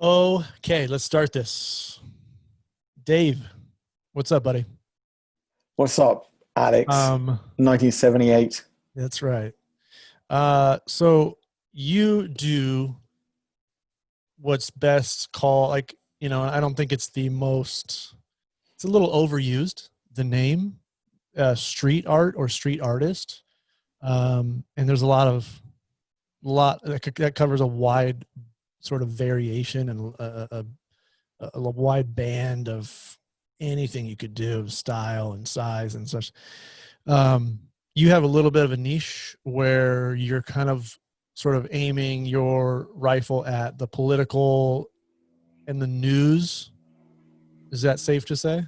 Okay, let's start this. Dave, what's up, buddy? What's up, Alex? Um, 1978. that's right. So you do what's best called I don't think it's the most, it's a little overused, the name, street art or street artist. And there's a lot that covers a wide sort of variation and a wide band of anything you could do, style and size and such. Um, you have a little bit of a niche where you're kind of sort of aiming your rifle at the political and the news. Is that safe to say?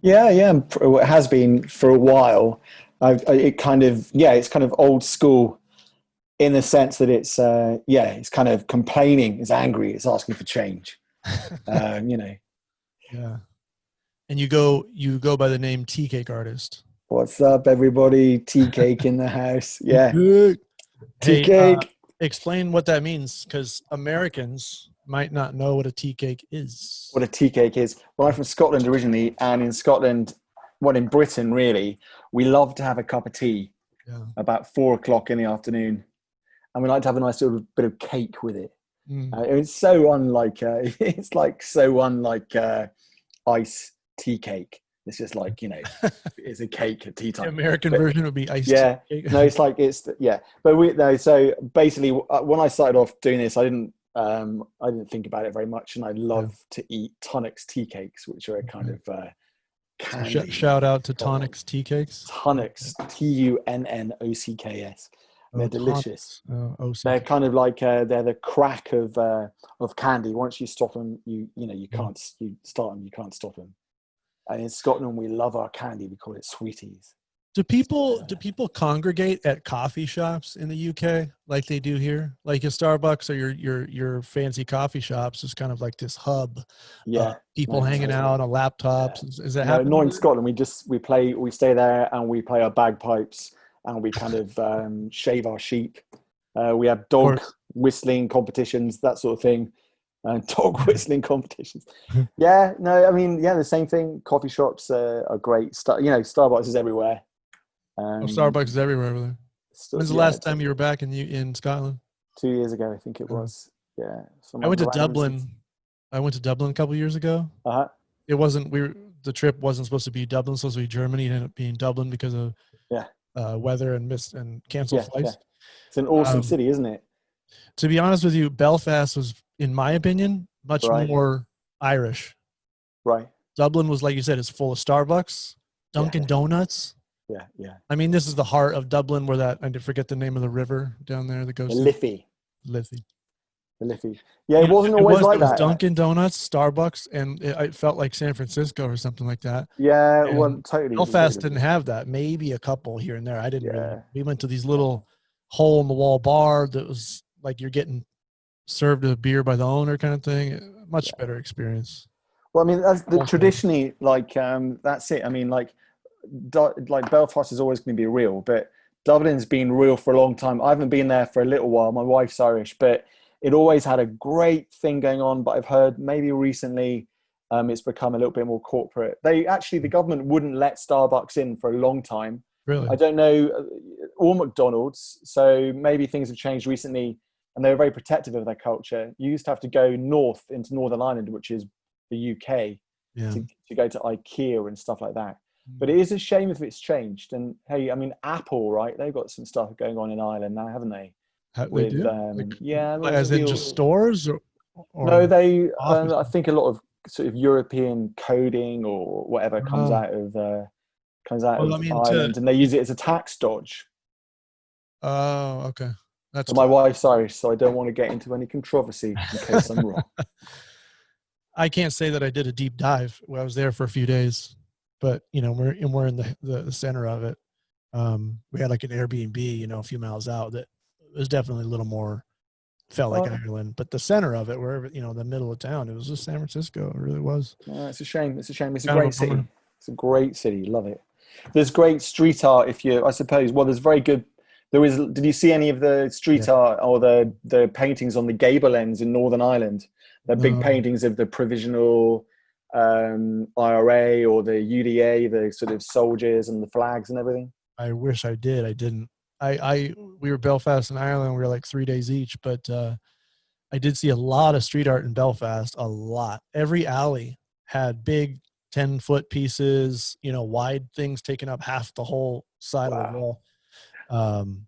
Yeah, yeah, it has been for a while. It kind of, yeah, it's kind of old school in the sense that it's kind of complaining, it's angry, it's asking for change. You know, Yeah. And you go by the name Tea Cake Artist. what's up, everybody? Tea cake in the house. Tea Yeah, Cake. tea Hey, cake. explain what that means because Americans might not know what a tea cake is. What a tea cake is. Well, I'm from Scotland originally, and in Scotland, well, in Britain, really, we love to have a cup of tea Yeah. about 4 o'clock in the afternoon, and we like to have a nice little bit of cake with it. Mm. It's so unlike it's like so unlike ice tea cake. It's just like it's a cake at tea The time. American But version would be iced yeah, tea cake. no, it's like it's yeah. But we no. So basically, when I started off doing this, I didn't think about it very much, and I Yeah. love to eat tonics tea cakes, which are a kind Okay. of So candy shout out to from Tonics Tea Cakes. tonics, Tunnocks. Oh, They're delicious. Tonics. Oh, They're OCK. kind of like they're the crack of candy. Once you stop them, you Yeah. can't you start them, you can't stop them. And in Scotland, we love our candy. We call it sweeties. Do people So, do people congregate at coffee shops in the UK like they do here? Like a Starbucks or your fancy coffee shops is kind of like this hub of yeah, people no, hanging totally. out on Yeah, laptops. Is that no, happening not in over there? Scotland. We stay there and we play our bagpipes and we kind of shave our sheep. We have Of dog course. whistling competitions, that sort of thing. Dog whistling competitions. Yeah, no, I mean, yeah, the same thing. Coffee shops are great. Starbucks is everywhere. Oh, Um, Starbucks is everywhere over there. When's the yeah, last time you were back in Scotland? 2 years ago, I think it Uh, was. Yeah, for I my went to grand's. Dublin. I went to Dublin a couple years ago. Uh-huh. It wasn't we were the trip wasn't supposed to be Dublin, supposed to be Germany. It ended up being Dublin because of Yeah, weather and missed and canceled yeah. flights. It's an awesome Um, city, isn't it? to be honest with you, Belfast was, in my opinion, much Right, more Irish. right. Dublin was, like you said, it's full of Starbucks, Yeah, Dunkin' Donuts. yeah. I mean, this is the heart of Dublin, where that I forget the name of the river down there that The goes through Liffey, Liffey. the Liffey. Yeah, Yeah, it wasn't it always was. like There was that. Dunkin' Donuts, Starbucks, and it felt like San Francisco or something like that. Yeah, well, And totally. It Belfast was, didn't have that. Maybe a couple here and there. I didn't really. yeah, We went to these yeah, little hole in the wall bar that was like you're getting served a beer by the owner kind of thing. Much yeah. better experience. Well, I mean, that's the Whole flavor. traditionally like that's it. I mean, like Belfast is always going to be real, but Dublin's been real for a long time. I haven't been there for a little while. My wife's Irish, but it always had a great thing going on. But I've heard maybe recently it's become a little bit more corporate. The government wouldn't let Starbucks in for a long time. Really? I don't know, or McDonald's. So maybe things have changed recently, and they were very protective of their culture. You used to have to go north into Northern Ireland, which is the UK, Yeah. to go to IKEA and stuff like that. But Mm. it is a shame if it's changed. And hey, I mean, Apple, right? They've got some stuff going on in Ireland now, haven't they? They With do? Like, yeah, lots as of in just deal. stores No, or they. office? I think a lot of sort of European coding or whatever Oh, comes out well, I of mean, Ireland, and they use it as a tax dodge. oh, okay. That's But my tough. wife's Irish, so I don't want to get into any controversy in case I'm wrong. I can't say that I did a deep dive. Well, I was there for a few days, but we're in the center of it. We had like an Airbnb, a few miles out that was definitely a little more felt like Oh, Ireland, but the center of it, wherever, the middle of town, it was just San Francisco. It really was it's a shame. It's a shame. It's a kind of a great bummer. city. It's a great city. Love it. There's great street art. If you, I suppose. Well, there's very good. There is. Did you see any of the Yeah. street art or the paintings on the gable ends in Northern Ireland? They're big No, paintings of the provisional IRA or the UDA, the sort of soldiers and the flags and everything. I wish I did. I didn't. We were Belfast and Ireland. We were like 3 days each, but I did see a lot of street art in Belfast. A lot. Every alley had big 10-foot pieces, wide things taking up half the whole side of the Wow, wall. Um,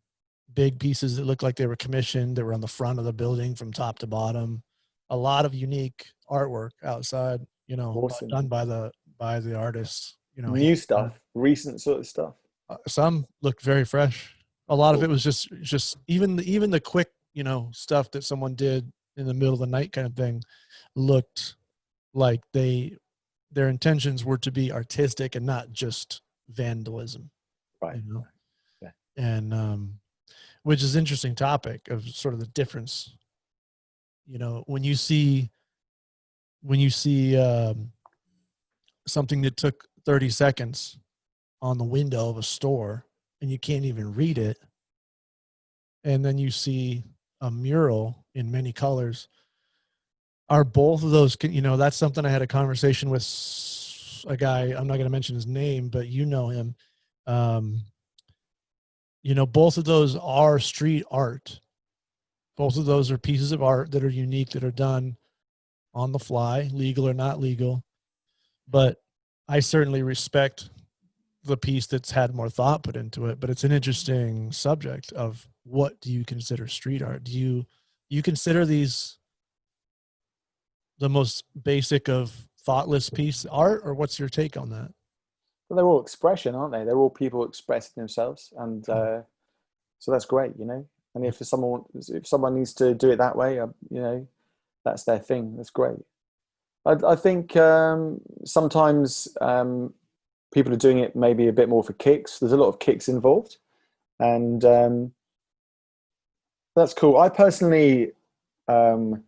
Big pieces that looked like they were commissioned, that were on the front of the building from top to bottom. A lot of unique artwork outside, awesome. done by the artists, New stuff, recent sort of stuff. some looked very fresh. A lot of it Cool. was just even the quick, stuff that someone did in the middle of the night kind of thing looked like their intentions were to be artistic and not just vandalism, Right. you know. Yeah. And which is an interesting topic of sort of the difference, when you see something that took 30 seconds on the window of a store and you can't even read it, and then you see a mural in many colors. Are both of those, that's something I had a conversation with a guy, I'm not going to mention his name, but you know him. um Both of those are street art. Both of those are pieces of art that are unique, that are done on the fly, legal or not legal. But I certainly respect the piece that's had more thought put into it. But it's an interesting subject of, what do you consider street art? Do you consider these the most basic of thoughtless piece art, or what's your take on that? Well, they're all expression, aren't they? They're all people expressing themselves, and so that's great, And if someone needs to do it that way, that's their thing. That's great. I think sometimes people are doing it maybe a bit more for kicks. There's a lot of kicks involved, and that's cool. I personally, um,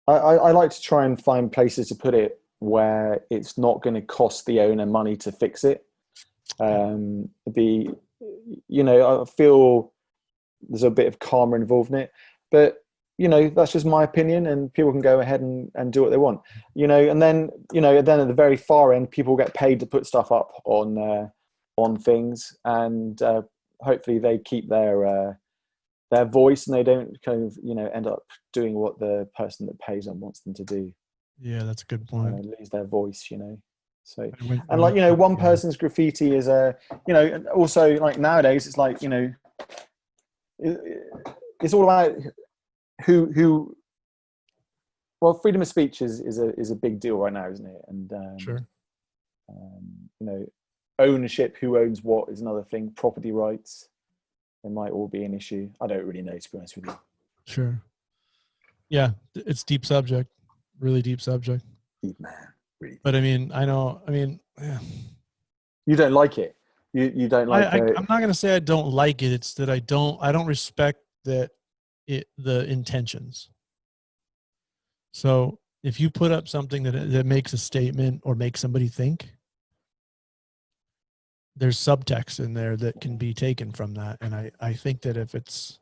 I like to try and find places to put it where it's not going to cost the owner money to fix it. The I feel there's a bit of karma involved in it, but that's just my opinion, and people can go ahead and do what they want. And then at the very far end, people get paid to put stuff up on things, and hopefully they keep their voice, and they don't kind of end up doing what the person that pays them wants them to do. Yeah, that's a good point. Lose their voice. So, I and went one yeah, person's graffiti is and also like nowadays it's like it's all about who. Well, freedom of speech is a big deal right now, isn't it? And sure. ownership, who owns what, is another thing. Property rights, they might all be an issue. I don't really know, to be honest with you. Sure. Yeah, it's deep subject, really deep subject. Deep, man, really But deep. I mean, I know, I mean, yeah. You don't like it. You don't like the. I'm not going to say I don't like it. It's that I don't respect the intentions. So if you put up something that makes a statement or makes somebody think, there's subtext in there that can be taken from that. And I think that if it's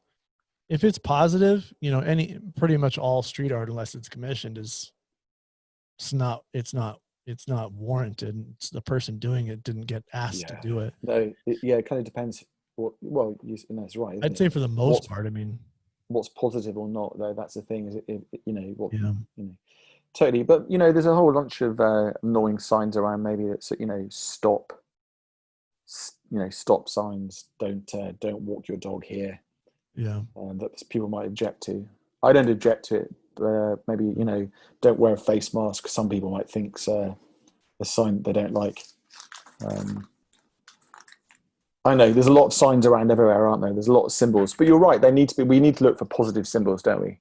positive, any pretty much all street art, unless it's commissioned, it's not warranted. It's the person doing it didn't get asked to Yeah, do it. no, it kind of depends. Well, that's right, isn't I'd it? say for the most What's part, I mean, what's positive or not, though. That's the thing. Is what yeah, totally. But there's a whole bunch of annoying signs around. Maybe that's stop. Stop signs. Don't walk your dog here. yeah, That people might object to. I don't object to it. Maybe don't wear a face mask. Some people might think's a sign they don't like. Um, I know there's a lot of signs around everywhere, aren't there? There's a lot of symbols, but you're right. We need to look for positive symbols, don't we?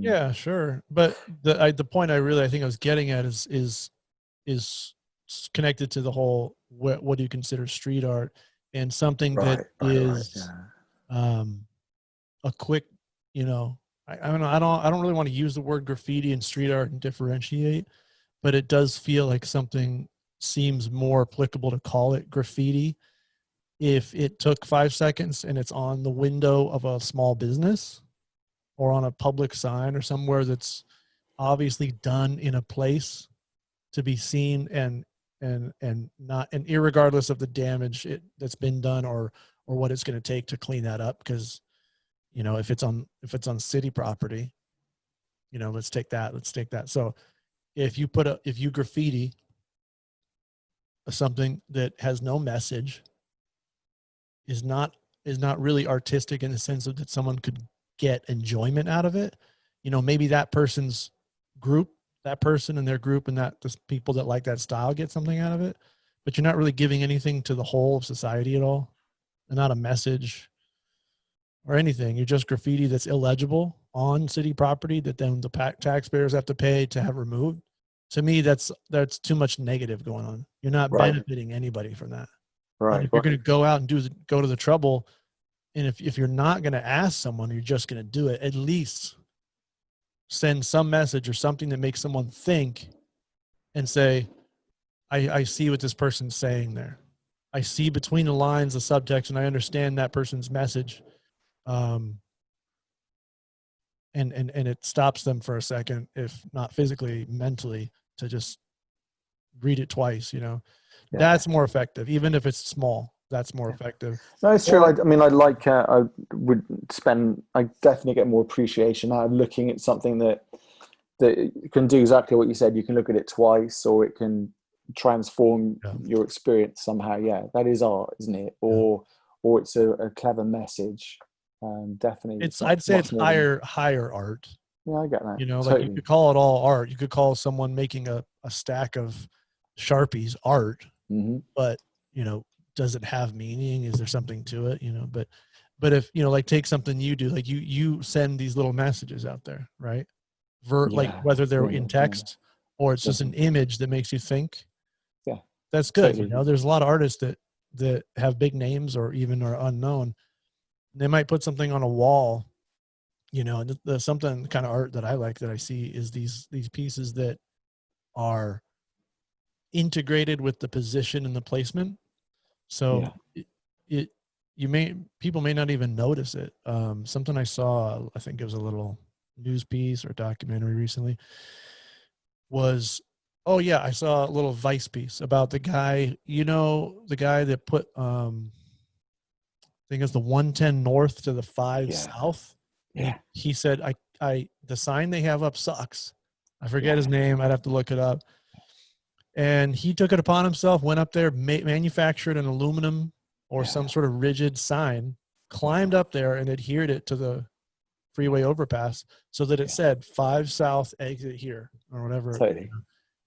yeah, sure. But the point I think I was getting at is connected to the whole, what do you consider street art, and something that Right. is Yeah. um, a quick, I don't know, I don't really want to use the word graffiti and street art and differentiate, but it does feel like something seems more applicable to call it graffiti if it took 5 seconds and it's on the window of a small business or on a public sign or somewhere that's obviously done in a place to be seen, and not, and irregardless of the damage that's been done, or what it's going to take to clean that up. Because if it's on city property, let's take that. So if you graffiti something that has no message, is not is not really artistic in the sense of that someone could get enjoyment out of it, maybe group that person and their group, and that the people that like that style get something out of it, but you're not really giving anything to the whole of society at all, and not a message or anything. You're just graffiti that's illegible on city property that then the taxpayers have to pay to have removed. To me, that's too much negative going on. You're not Right. benefiting anybody from that. And Right. if you're going to go out and go to the trouble, and if you're not going to ask someone, you're just going to do it, at least send some message or something that makes someone think and say, I see what this person's saying there. I see between the lines, the subtext, and I understand that person's message. Um, and it stops them for a second, if not physically, mentally, to just read it twice. Yeah. That's more effective, even if it's small. That's more effective. No, it's true. Or I mean, I would I definitely get more appreciation out of looking at something that can do exactly what you said. You can look at it twice, or it can transform yeah, your experience somehow. Yeah, that is art, isn't it? yeah. Or it's a clever message. Definitely, it's I'd say it's much more than. higher art. Yeah, I get that Like you totally. could call it all art. You could call someone making a stack of Sharpies art, Hmm. but you know, does it have meaning? Is there something to it? But if like take something you do, like you send these little messages out there, right? Like Yeah, whether they're yeah, in yeah, text or it's yeah, just an image that makes you think. yeah, That's good. totally. There's a lot of artists that have big names or even are unknown. They might put something on a wall. And the something kind of art that I like that I see is these pieces that are integrated with the position and the placement. So Yeah, it you may people may not even notice it. Something I saw, I think it was a little news piece or documentary recently, was, oh yeah, I saw a little Vice piece about the guy that put I think it's the 110 north to the 5 yeah, south, and yeah, he said, I the sign they have up sucks. I forget yeah, his name. I'd have to look it up. And he took it upon himself, went up there, manufactured an aluminum or yeah, some sort of rigid sign, yeah, climbed up there and adhered it to the freeway overpass so that it yeah, said 5 south, exit here, or whatever, totally.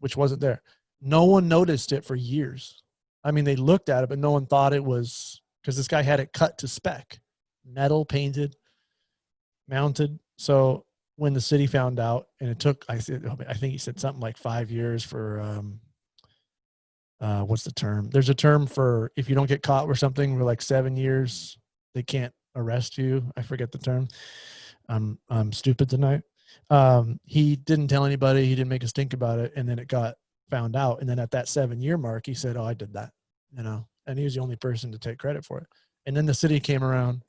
which wasn't there. No one noticed it for years. I mean, they looked at it, but no one thought it was, because this guy had it cut to spec, metal painted, mounted. So when the city found out, and it took, I think he said something like 5 years for what's the term? There's a term for if you don't get caught with something for like 7 years, they can't arrest you. I forget the term. I'm stupid tonight. He didn't tell anybody. He didn't make a stink about it, and then it got found out. And then at that 7 year mark, he said, "Oh, I did that," and he was the only person to take credit for it. And then the city came around,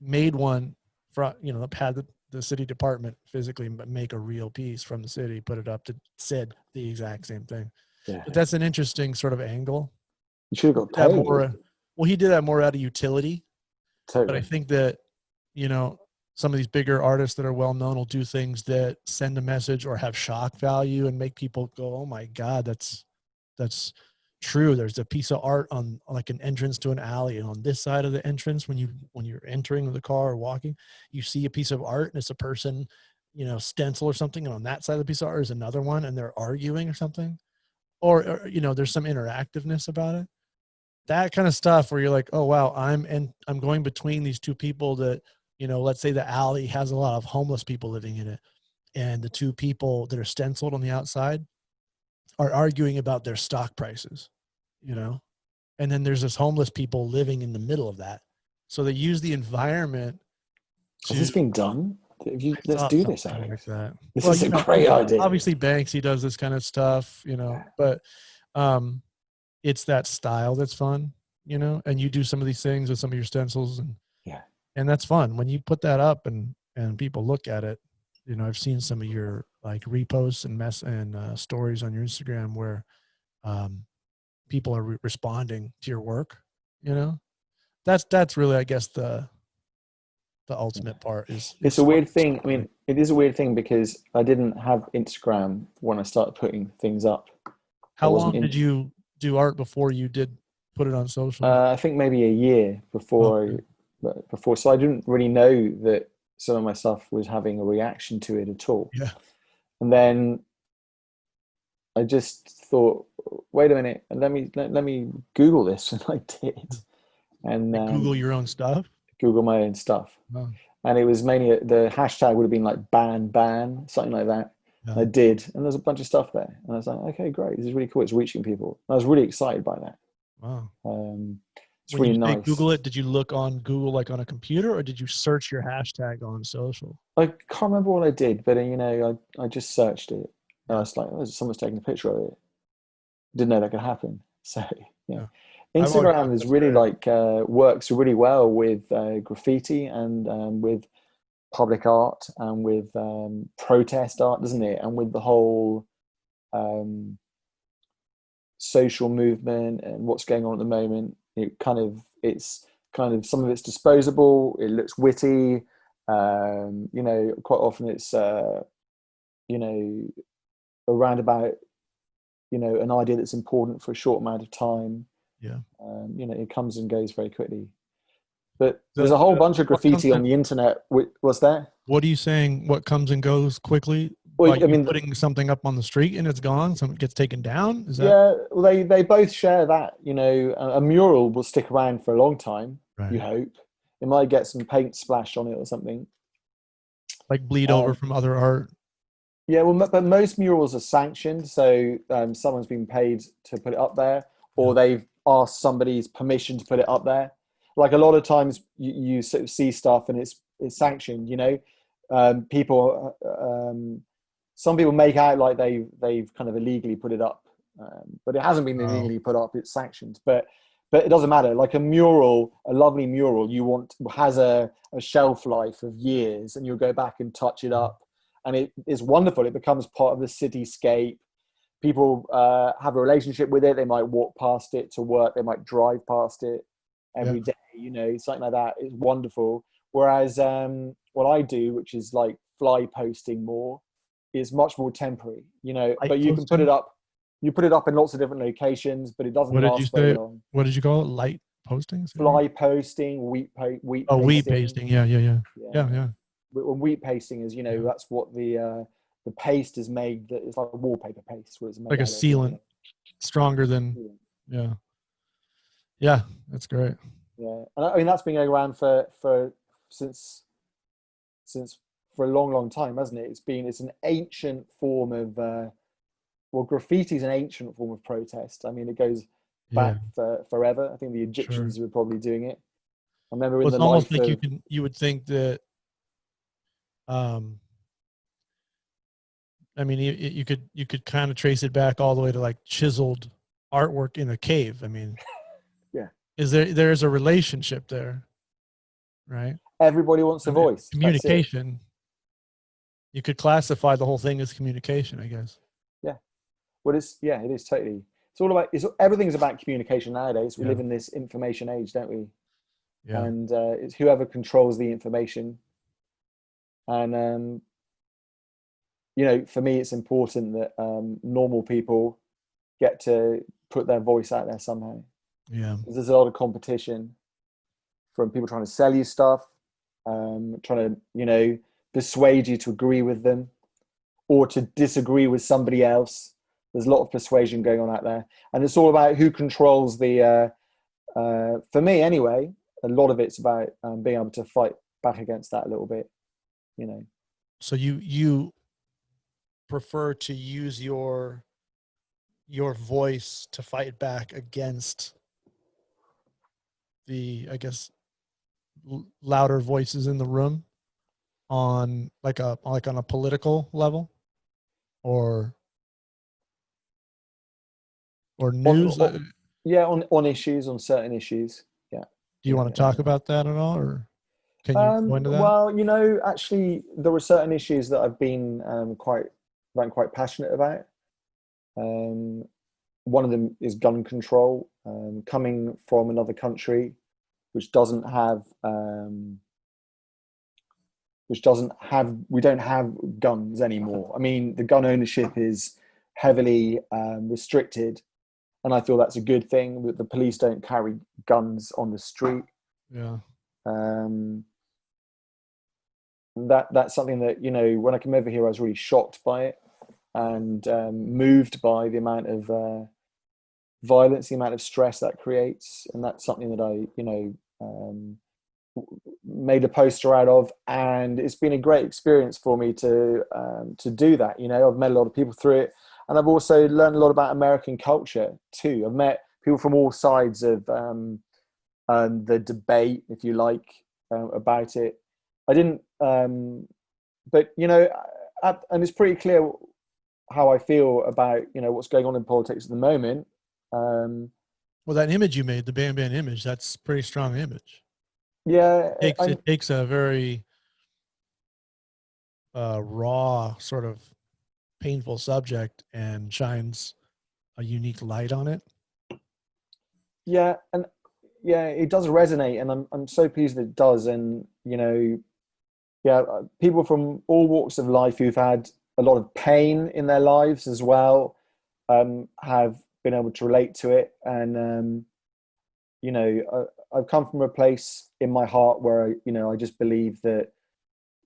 made one for had the city department physically make a real piece from the city, put it up that said the exact same thing. Yeah, But that's an interesting sort of angle. you should have got That paid. more, well, he did that more out of utility, but I Totally. think that you know some of these bigger artists that are well known will do things that send a message or have shock value and make people go, "Oh my God, that's true." There's a piece of art on like an entrance to an alley, and on this side of the entrance, when you're entering the car or walking, you see a piece of art, and it's a person, stencil or something, and on that side of the piece of art is another one, and they're arguing or something, or there's some interactiveness about it. That kind of stuff where you're like, oh wow, I'm going between these two people that, let's say the alley has a lot of homeless people living in it, and the two people that are stenciled on the outside are arguing about their stock prices, you know, and then there's this homeless people living in the middle of that. So they use the environment Has to, this been done? If you I let's thought do this, something like Alex. that. This Well, is a great idea. obviously Banksy does this kind of stuff, Yeah, but um, it's that style that's fun, and you do some of these things with some of your stencils, yeah, and that's fun when you put that up and people look at it. I've seen some of your like reposts and stories on your Instagram where um, people are responding to your work. You know, that's really, I guess, the ultimate part is It's a weird thing. I storytelling. mean, it is a weird thing because I didn't have Instagram when I started putting things up. I How wasn't long did in. you do art before you did put it on social? I think maybe a year before Okay. so I didn't really know that some of my stuff was having a reaction to it at all. Yeah. And then I just thought, wait a minute, let me Google this, and I did, and Like Google your own stuff. Google my own stuff. Oh, And it was mainly the hashtag would have been like ban, something like that. yeah. And I did, and there's a bunch of stuff there, and I was like, okay, great, this is really cool. It's reaching people. And I was really excited by that. Wow. It's When you really say nice. Google it, did you look on Google like on a computer, or did you search your hashtag on social? I can't remember what I did, but I just searched it. And I Yeah. was like, oh, someone's taking a picture of it. Didn't know that could happen. So yeah, Yeah. I've always thought Instagram is that's really great. like works really well with graffiti and with public art and with protest art, doesn't it? And with the whole um, social movement and what's going on at the moment. It's kind of some of it's disposable. It looks witty. Quite often it's you know around about an idea that's important for a short amount of time. Yeah. It comes and goes very quickly. But there's The, a whole bunch of what comes graffiti on in, the internet. What's that? what are you saying? What comes and goes quickly Well, by I you mean, putting something up on the street and it's gone? Something gets taken down. Is that yeah, well, they both share that. A mural will stick around for a long time. You right? hope it might get some paint splash on it or something. Like bleed over Um, from other art. yeah, well, but most murals are sanctioned, so someone's been paid to put it up there, Yeah. or they've asked somebody's permission to put it up there. Like a lot of times, you sort of see stuff and it's sanctioned. People, some people make out like they've kind of illegally put it up, but it hasn't been Oh, illegally put up. It's sanctioned, but it doesn't matter. Like a mural, a lovely mural, has a shelf life of years, and you'll go back and touch it up and it is wonderful. It becomes part of the cityscape. People have a relationship with it. They might walk past it to work. They might drive past it yeah. every day. Something like that is wonderful. Whereas what I do, which is like fly posting more, is much more temporary. Light But you can put it posting. up. You put it up in lots of different locations, but it doesn't What did you last very say? long. What did you call it? Light posting? Say it again. Fly posting, wheat Oh, wheat pasting. pasting. Yeah, yeah, yeah, yeah, Yeah, yeah, when wheat pasting is, yeah. that's what the paste is made. That it's like a wallpaper paste, what it's made Like a out of. sealant, stronger than. Yeah, yeah. That's great. Yeah, and I mean that's been going around since since for a long, long time, hasn't it? It's an ancient form of graffiti is an ancient form of protest. I mean, it goes Yeah, back forever. I think the sure. Egyptians were probably doing it. I remember Well, in it's the almost life like of you would think that. Um, I mean, you could kind of trace it back all the way to like chiseled artwork in a cave. I mean, yeah, there's a relationship there, right? everybody wants a I mean, voice. That's it. communication. You could classify the whole thing as communication, I guess. Yeah. It is totally. Everything's about communication nowadays. We Yeah, live in this information age, don't we? yeah, And it's whoever controls the information. And for me, it's important that normal people get to put their voice out there somehow. yeah. There's a lot of competition from people trying to sell you stuff, trying to persuade you to agree with them or to disagree with somebody else. There's a lot of persuasion going on out there, and it's all about who controls the. For me, anyway, a lot of it's about being able to fight back against that a little bit. You know, So you prefer to use your voice to fight back against the, I guess, louder voices in the room on like on a political level or on, news. on yeah, on issues, on certain isties. Yeah, Do you yeah, want to yeah, talk yeah. about that at all, or can you go into that? Well, actually, there were certain issues that I've been quite that I'm quite passionate about. Um, one of them is gun control. Coming from another country which doesn't have we don't have guns anymore. I mean, the gun ownership is heavily restricted, and I feel that's a good thing that the police don't carry guns on the street. Yeah. Um, that's something that, you know, when I came over here, I was really shocked by it, and moved by the amount of violence, the amount of stress that creates, and that's something that I, you know, made a poster out of, and it's been a great experience for me to do that. You know, I've met a lot of people through it, and I've also learned a lot about American culture too. I've met people from all sides of the debate, if you like, about it. I didn't, but you know, and it's pretty clear how I feel about, you know, what's going on in politics at the moment. Um, Well, that image you made, the Bam Bam image, that's a pretty strong image. yeah, It takes a very raw, sort of painful subject and shines a unique light on it. yeah, and yeah, it does resonate, and I'm so pleased that it does. And you know, yeah, people from all walks of life who've had a lot of pain in their lives as well, have been able to relate to it. And you know, I've come from a place in my heart where you know, I just believe that,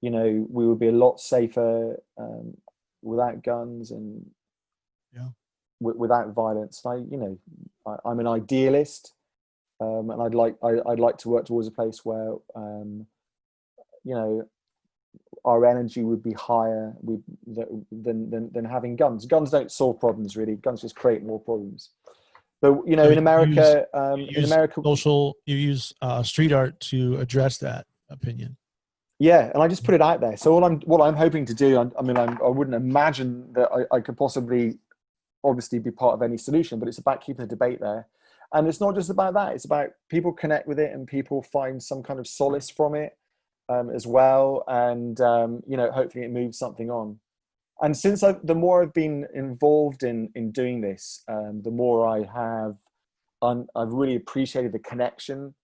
you know, we would be a lot safer without guns and Yeah. without violence. And I, you know, I'm an idealist, and I'd like to work towards a place where you know, our energy would be higher than having guns. Guns don't solve problems really. Guns just create more problems. But you know, So you In use America, you use street art to address that opinion. yeah, and I just put it out there. So what I'm hoping to do, I mean, I wouldn't imagine that I could possibly, obviously, be part of any solution, but it's about keeping the debate there. And it's not just about that. It's about people connect with it and people find some kind of solace from it, as well. And you know, hopefully, it moves something on. And the more I've been involved in doing this, the more I've really appreciated the connection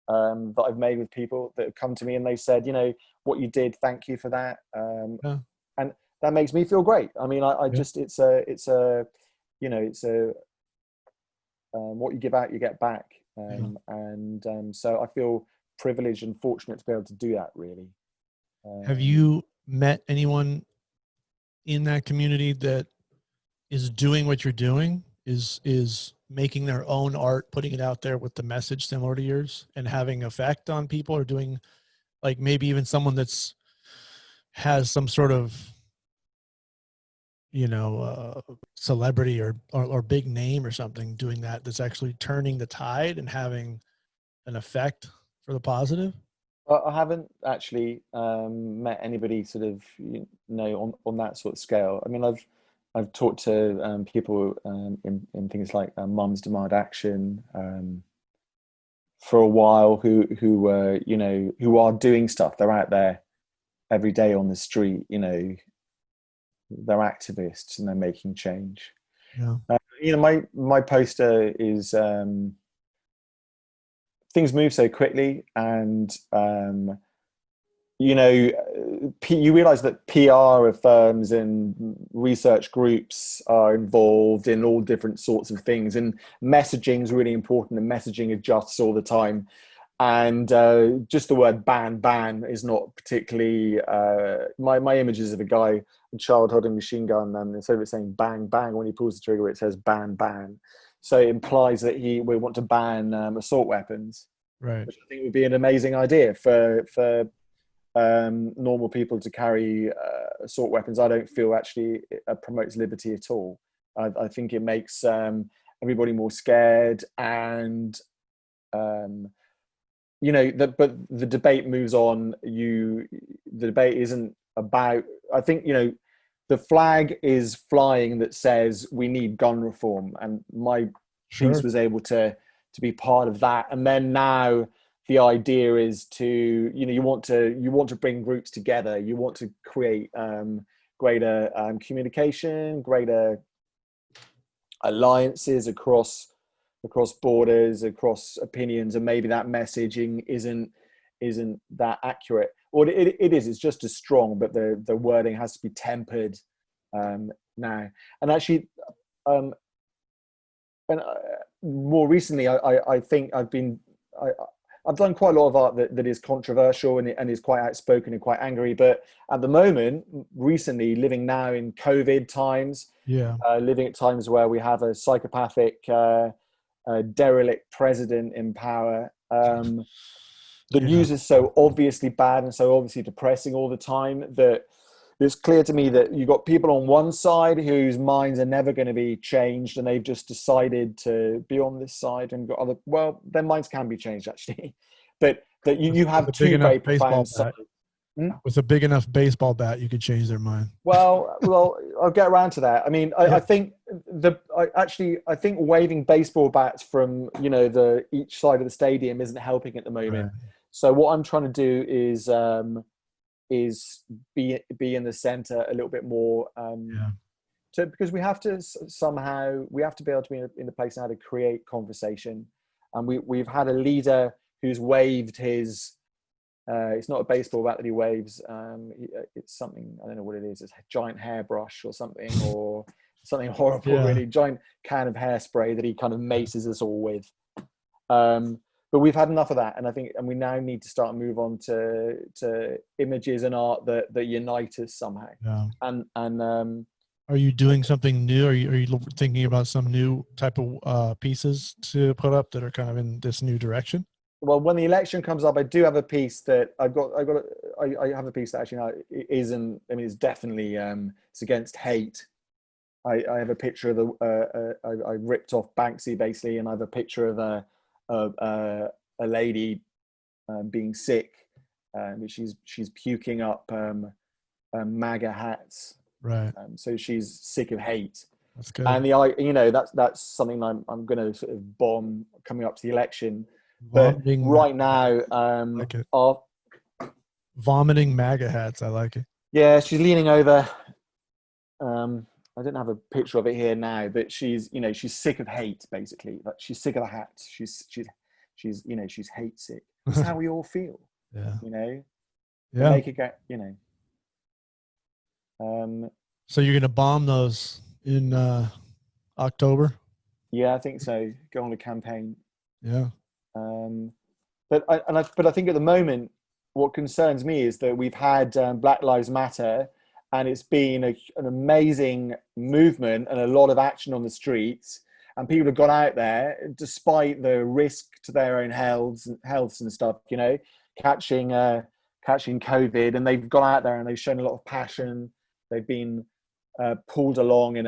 that I've made with people that have come to me and they said, you know, what you did, thank you for that. Yeah. And that makes me feel great. I mean, I Yeah. just, you know, it's a, what you give out, you get back. Yeah. And so I feel privileged and fortunate to be able to do that, really. Have Um, you met anyone in that community that is doing what you're doing? Is making their own art, putting it out there with the message similar to yours, and having effect on people, or doing like maybe even someone that's has some sort of celebrity or big name or something doing that, that's actually turning the tide and having an effect for the positive? I haven't actually met anybody sort of, you know, on that sort of scale. I mean, I've talked to people in things like Mums Demand Action for a while, who you know, who are doing stuff. They're out there every day on the street. You know, they're activists and they're making change. Yeah. You know, my poster is things move so quickly, and you know, you realize that PR firms and research groups are involved in all different sorts of things, and messaging is really important, and messaging adjusts all the time. And just the word ban is not particularly my images of a guy, a child holding a machine gun, and instead of it saying bang bang when he pulls the trigger, it says ban. So it implies that we want to ban assault weapons, Right. which I think would be an amazing idea for normal people to carry assault weapons. I don't feel actually it promotes liberty at all. I think it makes everybody more scared, and um, you know, but the debate moves on. The debate isn't about. I think, you know, the flag is flying that says we need gun reform, and my piece Sure. was able to be part of that. And then now the idea is to, you know, you want to bring groups together. You want to create greater communication, greater alliances across borders, across opinions, and maybe that messaging isn't that accurate. Or it is. It's just as strong, but the wording has to be tempered now. And actually, um, and more recently, I think I've done quite a lot of art that is controversial and is quite outspoken and quite angry. But at the moment, recently, living now in COVID times, Yeah. living at times where we have a psychopathic, derelict president in power. The Yeah. news is so obviously bad and so obviously depressing all the time that it's clear to me that you've got people on one side whose minds are never going to be changed and they've just decided to be on this side, and got other, well, their minds can be changed actually, but that you With have a big two enough very baseball profound sides. bat, Hmm? with a big enough baseball bat, you could change their mind. Well, I'll get around to that. I mean, I Yeah. think I think waving baseball bats from the each side of the stadium isn't helping at the Right. moment. So what I'm trying to do is be in the center a little bit more, Yeah. because we have to somehow we have to be able to be in a place now to create conversation, and we've had a leader who's waved his. It's not a baseball bat that he waves. It's something, I don't know what it is. It's a giant hairbrush or something horrible, Yeah. really. Giant can of hairspray that he kind of maces us all with. But we've had enough of that, and I think, and we now need to start move on to images and art that unite us somehow. Yeah. And Are you doing something new? Are you thinking about some new type of pieces to put up that are kind of in this new direction? well, when the election comes up, I do have a piece that I have a piece that actually now isn't. I mean, it's definitely it's against hate. I have a picture of I ripped off Banksy basically, and I have a picture of a lady being sick, she's puking up MAGA hats. Right. So she's sick of hate, That's good. and that's something I'm going to sort of bomb coming up to the election. But Vomiting. right now, I like it. our, Vomiting MAGA hats. I like it. yeah, she's leaning over. I don't have a picture of it here now, but she's sick of hate basically. Like, she's sick of the hats. She's hate sick. This is how we all feel. Yeah. You know, to Yeah. make it get So you're gonna bomb those in October? yeah, I think so. Go on a campaign. Yeah. Um, but I think at the moment, what concerns me is that we've had Black Lives Matter, and it's been an amazing movement and a lot of action on the streets, and people have gone out there despite the risk to their own healths and stuff, catching catching COVID, and they've gone out there and they've shown a lot of passion. They've been pulled along in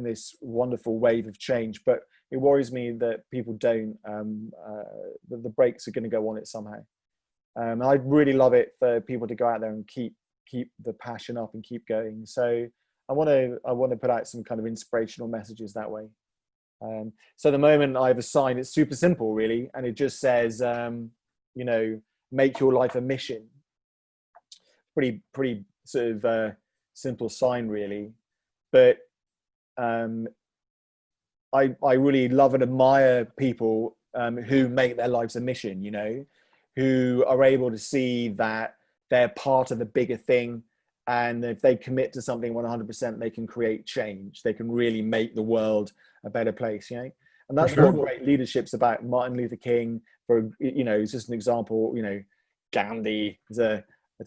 this wonderful wave of change, but it worries me that people don't. The brakes are going to go on it somehow. I'd really love it for people to go out there and keep the passion up and keep going. So I want to put out some kind of inspirational messages that way. So the moment I've assigned, it's super simple really, and it just says, make your life a mission. Pretty sort of simple sign really, but I really love and admire people who make their lives a mission, who are able to see that they're part of a bigger thing. And if they commit to something 100%, they can create change. They can really make the world a better place. And For that's sure. what great leadership's about. Martin Luther King, is just an example. Gandhi is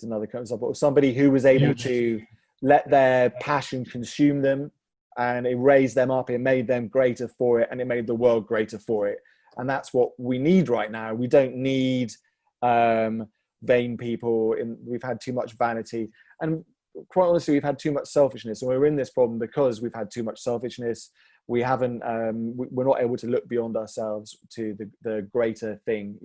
another example. Somebody who was able Huge. to let their passion consume them, and it raised them up. It made them greater for it, and it made the world greater for it. And that's what we need right now. We don't need vain people. We've had too much vanity, and quite honestly, we've had too much selfishness. And we're in this problem because we've had too much selfishness. We haven't. We're not able to look beyond ourselves to the greater thing.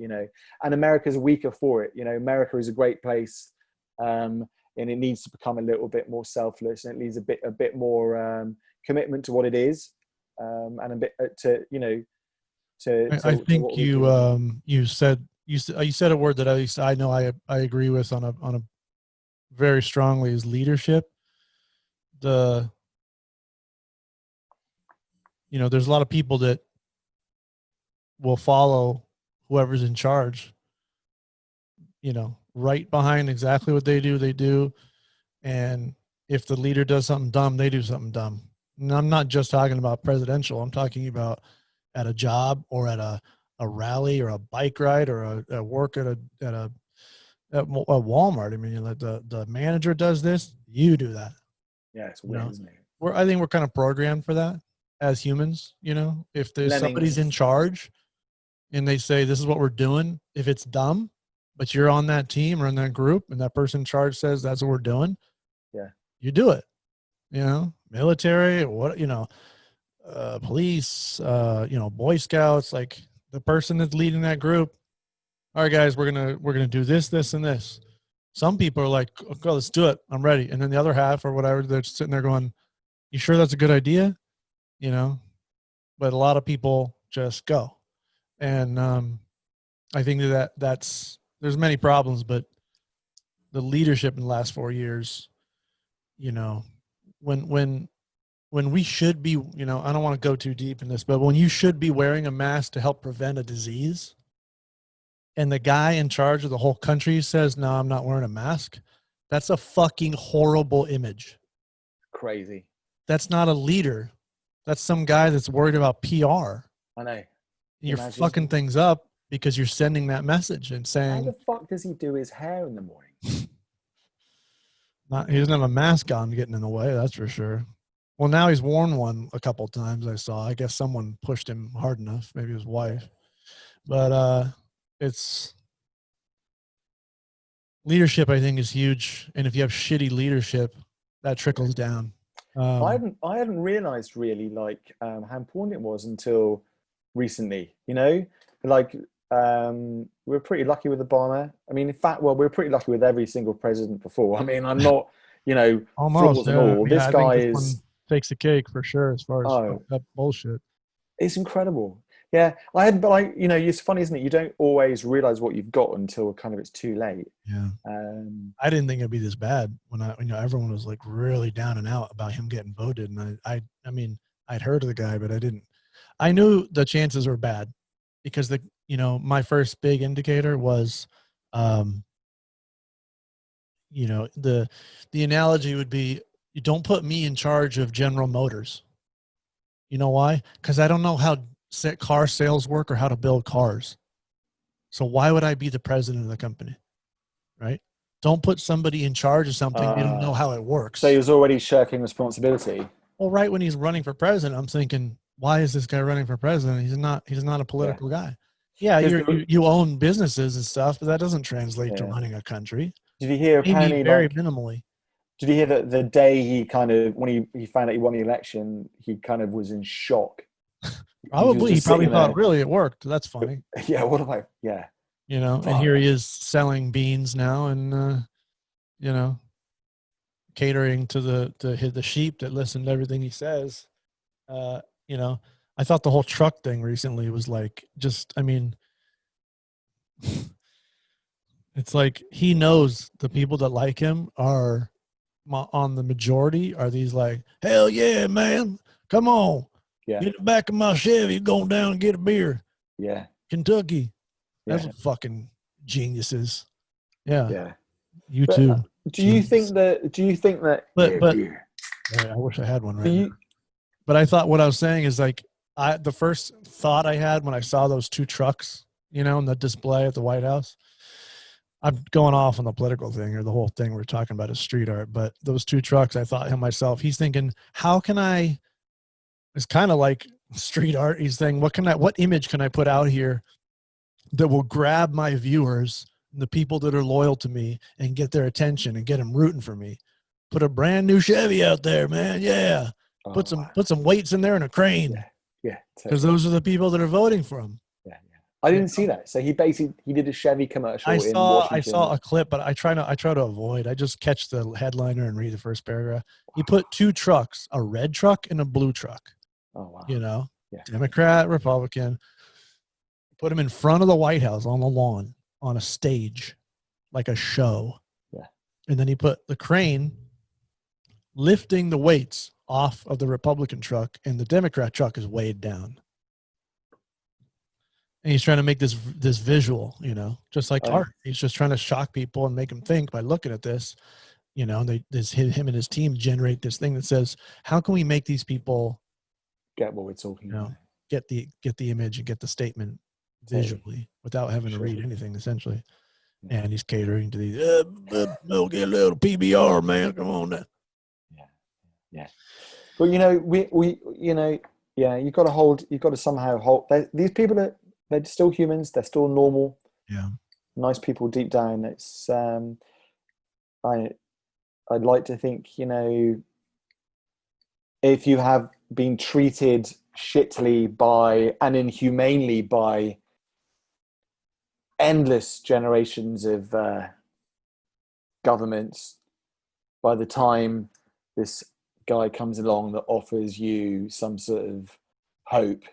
And America's weaker for it. America is a great place. And it needs to become a little bit more selfless, and it needs a bit more commitment to what it is, and a bit I to think what we're doing. you said a word that at least I know I agree with on a very strongly is leadership. the, there's a lot of people that will follow whoever's in charge, right behind exactly what they do. And if the leader does something dumb, they do something dumb. And I'm not just talking about presidential. I'm talking about at a job or at a rally or a bike ride or a work at Walmart. I mean, like the manager does this, you do that. Yeah, it's You weird, know, isn't it? I think we're kind of programmed for that as humans. If there's somebody's in Lemmings. charge and they say this is what we're doing, if it's dumb, but you're on that team or in that group, and that person in charge says that's what we're doing, Yeah. you do it. Military, police, Boy Scouts, like the person that's leading that group. All right, guys, we're gonna do this, and this. Some people are like, okay, let's do it. I'm ready. And then the other half or whatever, they're sitting there going, you sure that's a good idea? But a lot of people just go. And I think there's many problems, but the leadership in the last 4 years, you know, when we should be, I don't want to go too deep in this, but when you should be wearing a mask to help prevent a disease, and the guy in charge of the whole country says, no, I'm not wearing a mask, that's a fucking horrible image. Crazy. That's not a leader. That's some guy that's worried about PR. I know. You're Imagine. fucking things up because you're sending that message and How the saying, fuck does he do his hair in the morning? he doesn't have a mask on getting in the way, that's for sure. Well, now he's worn one a couple of times, I saw. I guess someone pushed him hard enough, maybe his wife. But it's leadership, I think, is huge. And if you have shitty leadership, that trickles down. I hadn't realized really like how important it was until recently. Like we're pretty lucky with Obama. I mean, in fact, well, we're pretty lucky with every single president before. I mean, I'm not, Almost, flaws and yeah. all. Yeah, This I guy think this is, one takes the cake for sure as far as oh, fucked up bullshit. it's incredible. Yeah, but it's funny, isn't it? You don't always realize what you've got until kind of it's too late. Yeah. Um, I didn't think it'd be this bad when everyone was like really down and out about him getting voted. And I mean, I'd heard of the guy, but I knew the chances were bad because my first big indicator was, the analogy would be, you don't put me in charge of General Motors. You know why? Because I don't know how car sales work or how to build cars. So why would I be the president of the company? Right? Don't put somebody in charge of something you don't know how it so he works. was already shirking responsibility. Well, right when he's running for president, I'm thinking, why is this guy running for president? He's not a Yeah, political guy. Yeah, because you own businesses and stuff, but that doesn't translate to yeah. running a country. Did you hear Maybe apparently very like? minimally. Did you hear that the day he kind of when he found out he won the election, he kind of was in shock. He was He just probably sitting thought, there. really, it worked. That's funny. Yeah, what am I? Yeah, And fuck. here he is selling beans now and, you know, catering to the sheep that listen to everything he says. Uh, you know, I thought the whole truck thing recently was like, I mean, it's like he knows the people that like him are on the majority are these like, hell yeah, man, come on, Yeah, get the back of my Chevy, go down and get a beer, yeah, Kentucky. That's yeah, what fucking geniuses. Yeah, yeah. you But too, do you think genius. that? Do you think that? But Yeah, but beer. I wish I had one Do right now. you? But I thought what I was saying is like, the first thought I had when I saw those two trucks, in the display at the White House. I'm going off on the political thing or the whole thing we're talking about is street art, but those two trucks, I thought him myself, he's thinking, how can I, it's kind of like street art. He's saying, what image can I put out here that will grab my viewers, the people that are loyal to me, and get their attention and get them rooting for me? Put a brand new Chevy out there, man. Yeah. Oh wow. Put some weights in there and a crane, Yeah, yeah, because totally. those are the people that are voting for him. Yeah, yeah. I You didn't see know? that. So he did a Chevy commercial in I saw Washington. a clip, but I try to avoid. I just catch the headliner and read the first paragraph. He put two trucks, a red truck and a blue truck. Oh wow. Yeah, Democrat, Republican. Put them in front of the White House on the lawn on a stage, like a show. yeah, And then he put the crane lifting the weights off of the Republican truck, and the Democrat truck is weighed down. And he's trying to make this visual, just like I art. He's just trying to shock people and make them think by looking at this, and him and his team generate this thing that says, how can we make these people, get what we're talking you know, about. get the image and get the statement Totally. visually without having to Sure. read anything, essentially. Yeah. And he's catering to these, we'll get a little PBR, man. Come on now. Yeah. Yeah. But yeah, you've got to somehow hold. These people they're still humans. They're still normal, Yeah. nice people deep down. I I'd like to think, if you have been treated shittily by and inhumanely by endless generations of governments, by the time this guy comes along that offers you some sort of hope,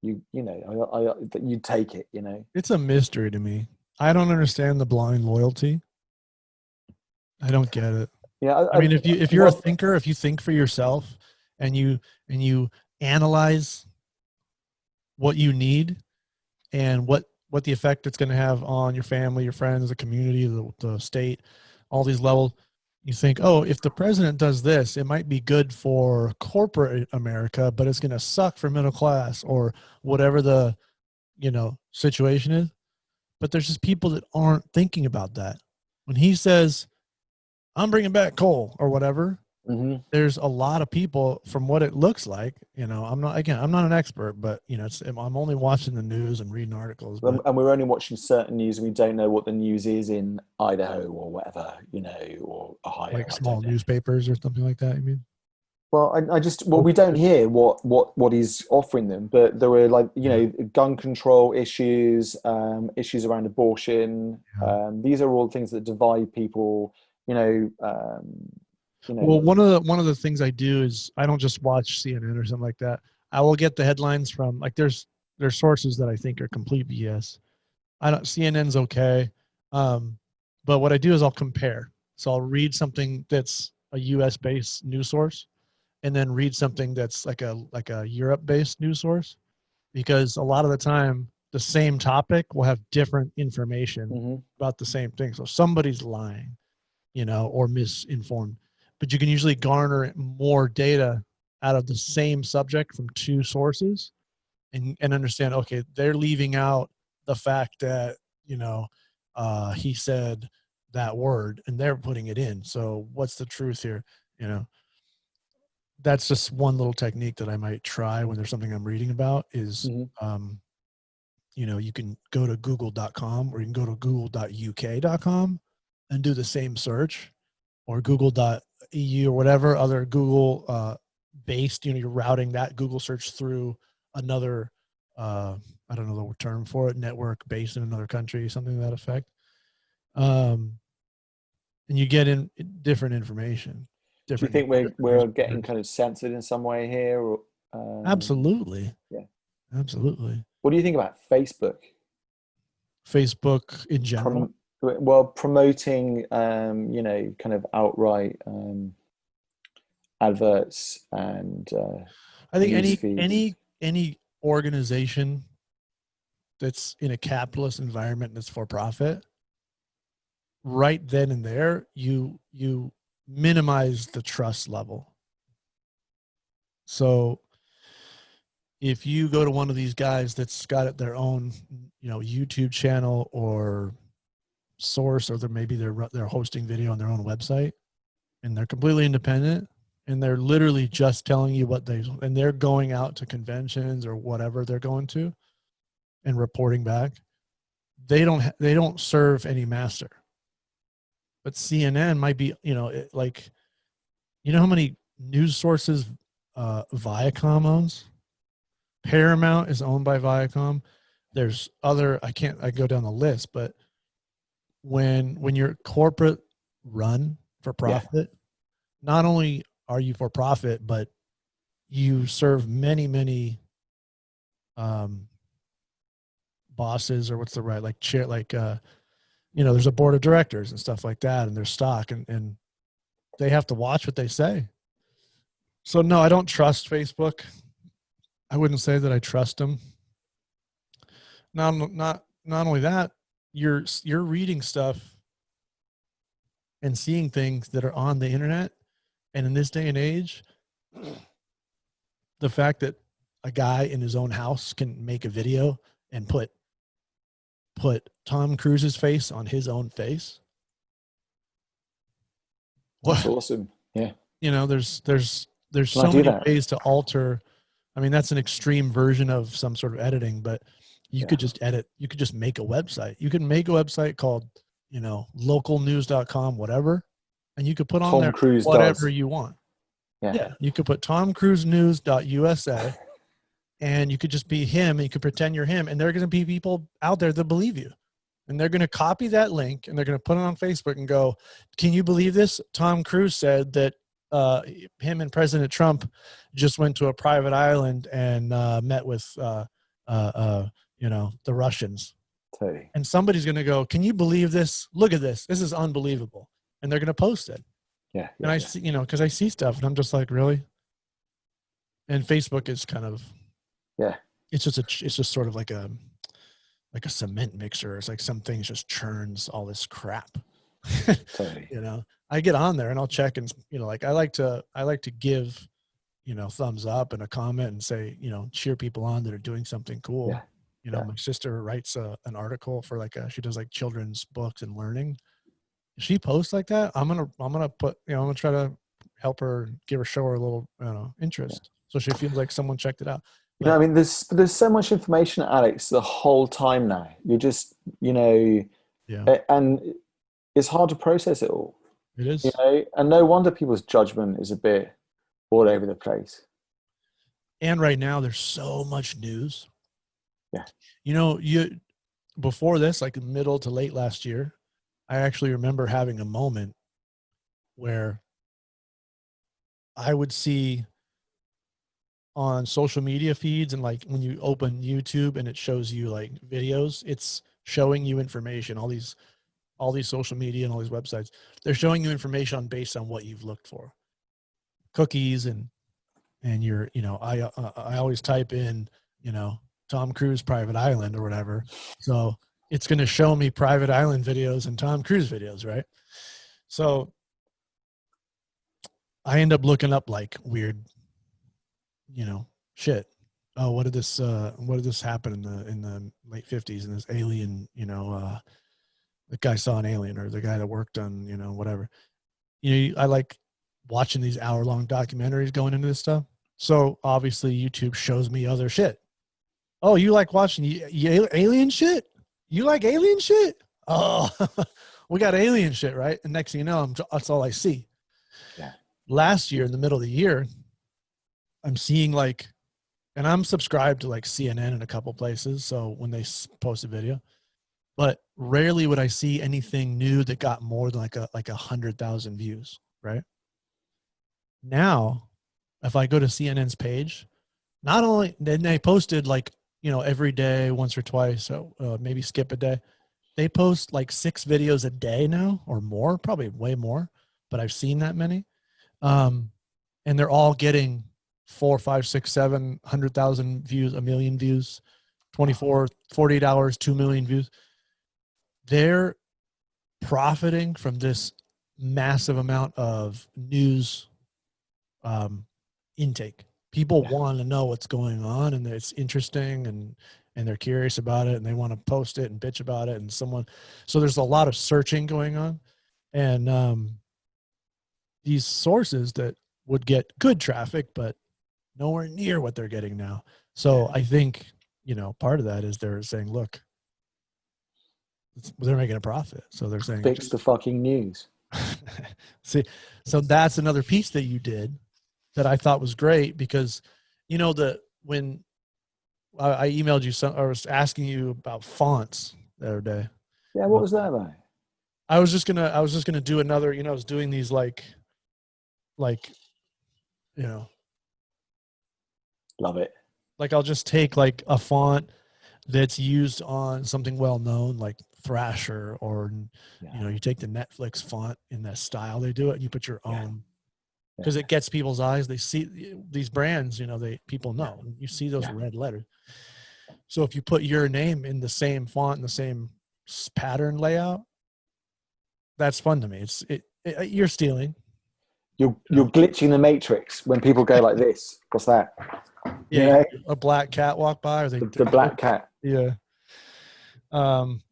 that you take it. It's a mystery to me. I don't understand the blind loyalty. I don't get it. Yeah, I mean, if you're a well, thinker, if you think for yourself and you analyze what you need and what the effect it's going to have on your family, your friends, the community, the state, all these levels, you think, oh, if the president does this, it might be good for corporate America, but it's going to suck for middle class or whatever the situation is. But there's just people that aren't thinking about that. When he says, I'm bringing back coal or whatever, mhm. there's a lot of people from what it looks like, I'm not an expert, but I'm only watching the news and reading articles, but And we're only watching certain news, and we don't know what the news is in Idaho or whatever, or like Ohio. I small don't know. newspapers or something like that. You mean? Well, we don't hear what he's offering them, but there were, like, Yeah. gun control issues, issues around abortion. Yeah. These are all things that divide people. You know, you know, Well, one of the things I do is I don't just watch CNN or something like that. I will get the headlines from, like, there's sources that I think are complete BS. I don't CNN's okay, um, but what I do is I'll compare. So I'll read something that's a U.S. based news source, and then read something that's like a Europe based news source, because a lot of the time the same topic will have different information mhm, about the same thing. So somebody's lying, or misinformed. But you can usually garner more data out of the same subject from two sources, and understand, okay, they're leaving out the fact that, he said that word and they're putting it in. So what's the truth here? You know, that's just one little technique that I might try when there's something I'm reading about is, mhm. um, you can go to google.com or you can go to google.uk.com and do the same search, or google.eu or whatever other Google based, you're routing that Google search through another, I don't know the term for it, network based in another country, something to that effect. Um, and you get in different information, Do you different think we're getting newspapers. kind of censored in some way here? Or, Absolutely. yeah. Absolutely. What do you think about Facebook? Facebook in general. Promoting, kind of outright adverts and I think news any feeds. any any organization that's in a capitalist environment that's for profit, right then and there, you minimize the trust level. So if you go to one of these guys that's got their own, YouTube channel or source, or they're hosting video on their own website, and they're completely independent, and they're literally just telling you and they're going out to conventions or whatever they're going to and reporting back, they don't serve any master. But CNN might be, like, how many news sources Viacom owns? Paramount is owned by Viacom. There's other, I go down the list, but when you're corporate run for Yeah, profit, not only are you for profit, but you serve many, many um, bosses, or what's the right, like chair, like, there's a board of directors and stuff like that, and there's stock, and they have to watch what they say. So no, I don't trust Facebook. I wouldn't say that I trust them. Not only that, you're reading stuff and seeing things that are on the internet, and in this day and age, the fact that a guy in his own house can make a video and put Tom Cruise's face on his own face. That's What, awesome. Yeah. there's Can I so do many that? ways to alter. I mean, that's an extreme version of some sort of editing, but you Yeah. could just edit. You could just make a website. You can make a website called, localnews.com, whatever, and you could put on Tom there Cruise whatever does. you want. Yeah. Yeah, you could put tomcruisenews.usa, and you could just be him, and you could pretend you're him, and there are going to be people out there that believe you, and they're going to copy that link and they're going to put it on Facebook and go, "Can you believe this? Tom Cruise said that him and President Trump just went to a private island and met with the Russians." Totally. And somebody's going to go, "Can you believe this? Look at this. This is unbelievable." And they're going to post it. Yeah. And Yeah. I Yeah. see, because I see stuff and I'm just like, really? And Facebook is kind of, Yeah. it's just sort of like a cement mixer. It's like some things just churns all this crap. Totally. I get on there and I'll check and, like I like to give, thumbs up and a comment and say, cheer people on that are doing something Yeah. cool. Yeah. My sister writes an article for she does like children's books and learning. If she posts like that, I'm gonna put, I'm gonna try to help her, show her a little, Yeah. interest, so she feels like someone checked it out. I But mean, there's so much information, Alex, the whole time now. You're just, yeah, and it's hard to process it all, it is. and no wonder people's judgment is a bit all over the place. And right now, there's so much news. Yeah. You before this, like middle to late last year, I actually remember having a moment where I would see on social media feeds, and like when you open YouTube and it shows you like videos, it's showing you information, all these social media and all these websites, they're showing you information based on what you've looked for, cookies, and I always type in, Tom Cruise private island or whatever, so it's going to show me private island videos and Tom Cruise videos, right? So I end up looking up like weird, shit. Oh, what did this happen in the late 50s, and this alien, the guy saw an alien, or the guy that worked on, whatever. I like watching these hour-long documentaries going into this stuff. So obviously YouTube shows me other shit. Oh, you like watching alien shit? You like alien shit? Oh, we got alien shit, right? And next thing you know, that's all I see. Yeah. Last year, in the middle of the year, I'm seeing and I'm subscribed to like CNN in a couple places. So when they post a video, but rarely would I see anything new that got more than like 100,000 views. Right now, if I go to CNN's page, not only then they posted every day, once or twice, so maybe skip a day. They post like 6 videos a day now or more, probably way more, but I've seen that many. And they're all getting 4, 5, 6, 700,000 views, a million views, 24, 48 hours, 2 million views. They're profiting from this massive amount of news intake. People Yeah. want to know what's going on, and it's interesting, and they're curious about it, and they want to post it and bitch about it, and so there's a lot of searching going on, and these sources that would get good traffic, but nowhere near what they're getting now. Yeah. So I think, part of that is they're saying, look, they're making a profit. So they're saying, Fix just the fucking news. see. So that's another piece that you did that I thought was great, because, when I emailed you I was asking you about fonts the other day. Yeah. What was that about? I was just gonna do another, I was doing these like, you know, Love it. like I'll just take like a font that's used on something well known like Thrasher, or Yeah. you take the Netflix font in that style they do it, and you put your Yeah. own yeah, because it gets people's eyes. They see these brands, people yeah, know. You see those yeah. red letters. So if you put your name in the same font and the same pattern layout, that's fun to me. You're stealing, You're glitching the matrix when people go like this. What's that? You Yeah, know, a black cat walk by, or the black cat. yeah.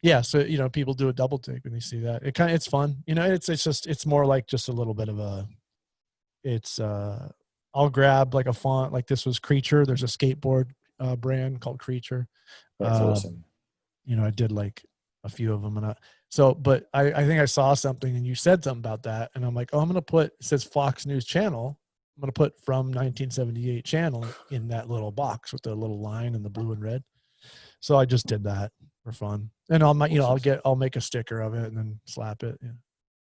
Yeah, so people do a double take when they see that. It's fun. It's more like just a little bit of a it's I'll grab like a font, like this was Creature. There's a skateboard brand called Creature. That's Um, awesome. I did like a few of them, but I think I saw something and you said something about that, and I'm like, oh, I'm gonna put, it says Fox News Channel. I'm gonna put from 1978 channel in that little box with the little line and the blue and red. So I just did that for fun, and Awesome. I'll make a sticker of it and then slap it. Yeah.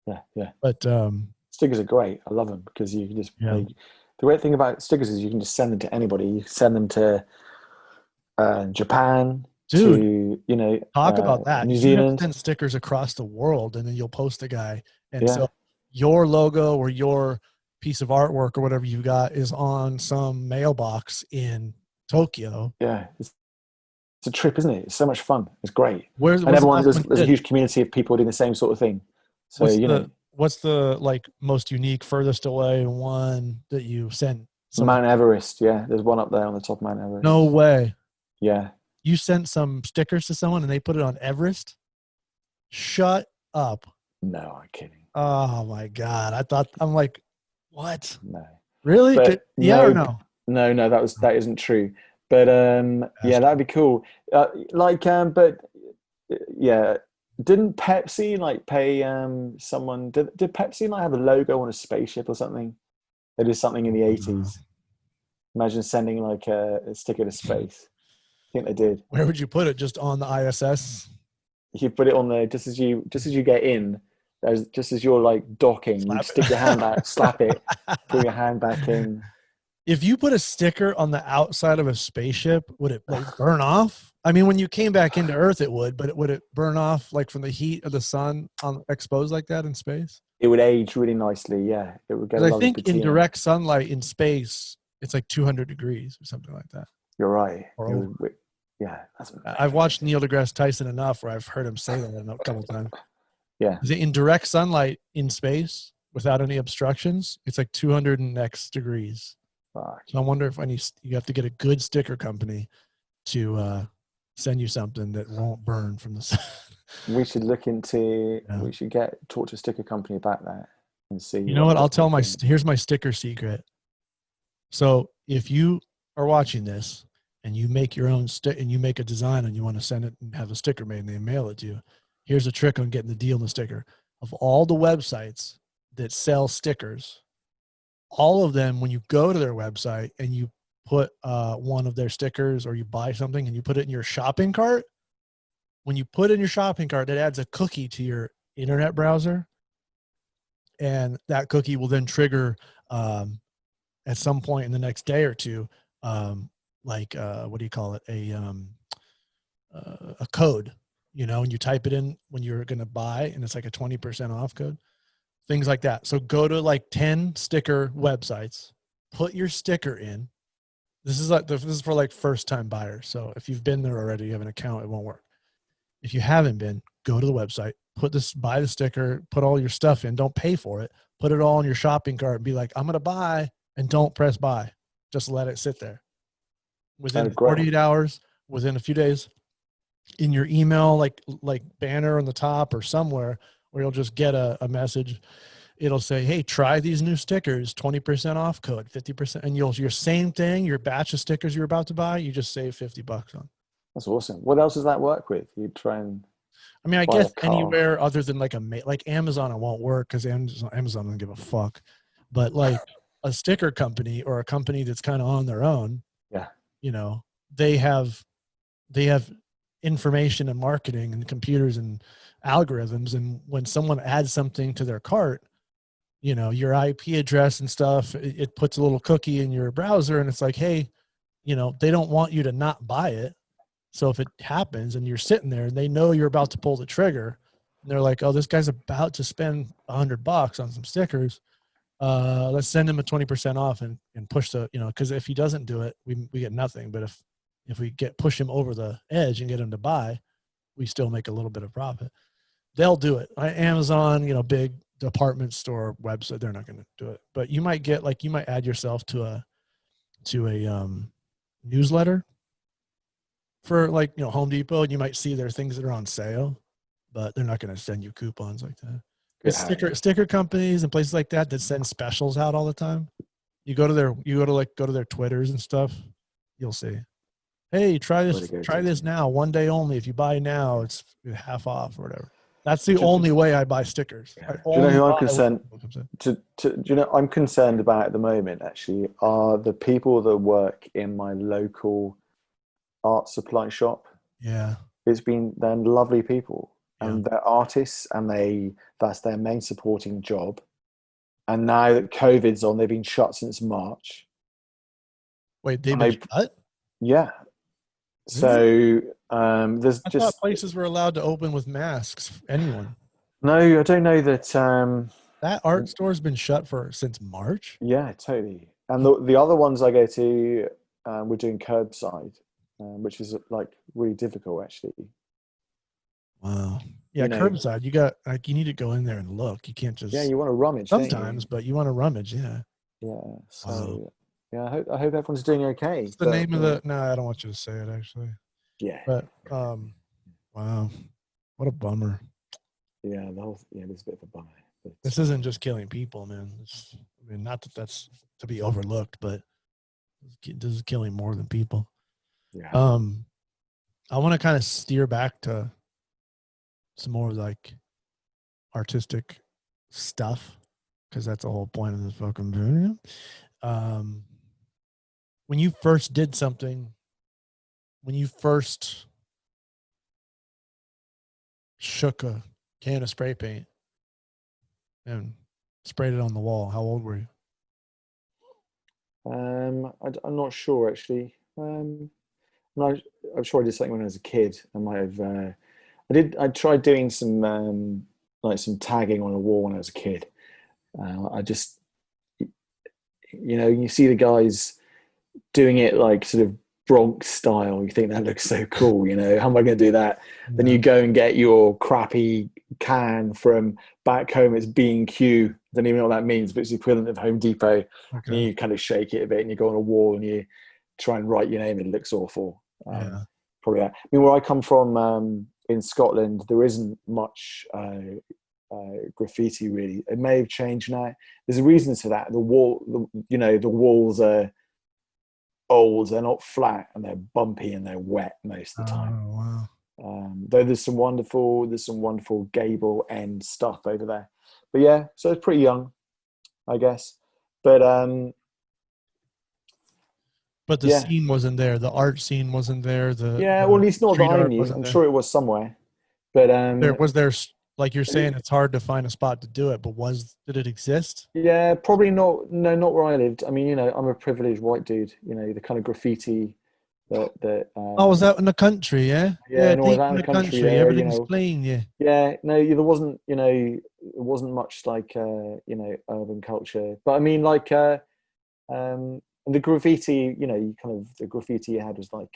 Yeah, yeah. But Stickers are great. I love them because you can just yeah, make. The great thing about stickers is you can just send them to anybody. You can send them to Japan, dude, to talk about that. New You have Zealand. sent stickers across the world, and then you'll post a guy, and Yeah, so your logo or your piece of artwork or whatever you got is on some mailbox in Tokyo. yeah. It's a trip, isn't it? It's so much fun. It's great, and What's the everyone last there's one there's you a did? huge community of people doing the same sort of thing. So What's the like most unique, furthest away one that you sent someone? Mount Everest. Yeah, there's one up there on the top of Mount No Everest. way. Yeah, You sent some stickers to someone and they put it on Everest? Shut up. no, I'm kidding. Oh my God. I'm like, what? No, Really? but Yeah or no, no? no, that isn't true. But yeah, Bastard. that'd be cool. But yeah, didn't Pepsi like pay someone? Did Pepsi like have a logo on a spaceship or something? They did something in the '80s. Imagine sending like a sticker to space. I think they did. Where would you put it? Just on the ISS? You put it on there just as you get in. Just as you're like docking, you Slap stick your hand out, slap it, it. pull your hand back in. If you put a sticker on the outside of a spaceship, would it like burn off? I mean, when you came back into Earth, it would, but would it burn off like from the heat of the sun on exposed like that in space? It would age really nicely. Yeah, it would get a Because I lovely think in patina. direct sunlight in space, it's like 200 degrees or something like that, You're right. or It over. would. Yeah, that's I've watched amazing. Neil deGrasse Tyson enough where I've heard him say that a couple of times. Yeah. In direct sunlight in space without any obstructions, it's like 200 and X degrees. Fuck. So I wonder if you have to get a good sticker company to send you something that won't burn from the sun. We should look into. Yeah. We should talk to a sticker company about that and see You know what? what I'll they tell think. here's my sticker secret. So if you are watching this and you make your own and you make a design and you want to send it and have a sticker made and they mail it to you, here's a trick on getting the deal on the sticker. Of all the websites that sell stickers, all of them, when you go to their website and you put one of their stickers or you buy something and you put it in your shopping cart, when you put in your shopping cart, it adds a cookie to your internet browser, and that cookie will then trigger at some point in the next day or two, what do you call it, a code, and you type it in when you're going to buy, and it's like a 20% off code, things like that. So go to like 10 sticker websites, put your sticker in. This is for like first time buyers. So if you've been there already, you have an account, it won't work. If you haven't been, go to the website, buy the sticker, put all your stuff in, don't pay for it, put it all in your shopping cart and be like, I'm going to buy, and don't press buy. Just let it sit there. Oh, Within great. 48 hours, within a few days, in your email, like banner on the top or somewhere, where you'll just get a message. It'll say, hey, try these new stickers, 20% off code, 50%. And your same thing, your batch of stickers you're about to buy, you just save $50 on. That's awesome. What else does that work with? You try and I mean, I buy a guess car. anywhere other than like Amazon, it won't work because Amazon doesn't give a fuck. But like a sticker company or a company that's kind of on their own, Yeah. you know, they have they have information and marketing and computers and algorithms. And when someone adds something to their cart, your IP address and stuff, it puts a little cookie in your browser, and it's like, hey, they don't want you to not buy it. So if it happens and you're sitting there and they know you're about to pull the trigger, and they're like, oh, this guy's about to spend $100 on some stickers, let's send him a 20% off and push the, because if he doesn't do it, we get nothing. But if we push him over the edge and get him to buy, we still make a little bit of profit. They'll do it. Amazon, big department store website, they're not going to do it. But you might add yourself to a newsletter for Home Depot, and you might see their things that are on sale, but they're not going to send you coupons like that. It's sticker companies and places like that send specials out all the time. You go to their Twitters and stuff, you'll see, hey, try this now, one day only. If you buy now, it's half off or whatever. That's the only way I buy stickers. Yeah. Do you know who I'm concerned? Do you know I'm concerned about at the moment? Actually, are the people that work in my local art supply shop. Yeah, they're lovely people, yeah. and they're artists, and that's their main supporting job. And now that COVID's on, they've been shut since March. Wait, they've been shut? Yeah. So there's I thought places were allowed to open with masks. Anyone? No, I don't know that. That art store's been shut since March. Yeah, totally. And the other ones I go to, we're doing curbside, which is like really difficult actually. Wow. Yeah, curbside. You need to go in there and look. You can't just. Yeah, you want to rummage sometimes, but you want to rummage. Yeah. Yeah. So yeah, I hope everyone's doing okay. What's the name of the? No, I don't want you to say it actually. Yeah. But wow, what a bummer. Yeah, it's a bit of a bummer. But, this isn't just killing people, man. Not that that's to be overlooked, but this is killing more than people. Yeah. I want to kind of steer back to some more like artistic stuff, because that's the whole point of this fucking video. When you first did something, when you first shook a can of spray paint and sprayed it on the wall, how old were you? I'm not sure actually. I'm sure I did something when I was a kid. I might have. I tried doing some some tagging on a wall when I was a kid. I just, you see the guys doing it like sort of Bronx style. You think that looks so cool, how am I going to do that? Yeah. Then you go and get your crappy can from back home. It's B&Q. Don't even know what that means, but it's the equivalent of Home Depot. Okay. And you kind of shake it a bit and you go on a wall and you try and write your name and it looks awful. Yeah. Probably that. I mean, where I come from in Scotland, there isn't much graffiti really. It may have changed now. There's a reason for that. The walls are old, they're not flat, and they're bumpy and they're wet most of the time. Oh, wow. Though there's some wonderful gable end stuff over there. But yeah, so it's pretty young, I guess. But the scene wasn't there. The art scene wasn't there. Well, at least not that I knew. I'm sure it was somewhere. But there, like you're saying, it's hard to find a spot to do it. But did it exist? Yeah, probably not. No, not where I lived. I mean, I'm a privileged white dude. The kind of graffiti that. Was that in the country? Yeah. Yeah, no, that in the country. There, everything's clean. Yeah. Yeah, no, there wasn't. It wasn't much like urban culture. But I mean, like the graffiti. The graffiti you had was like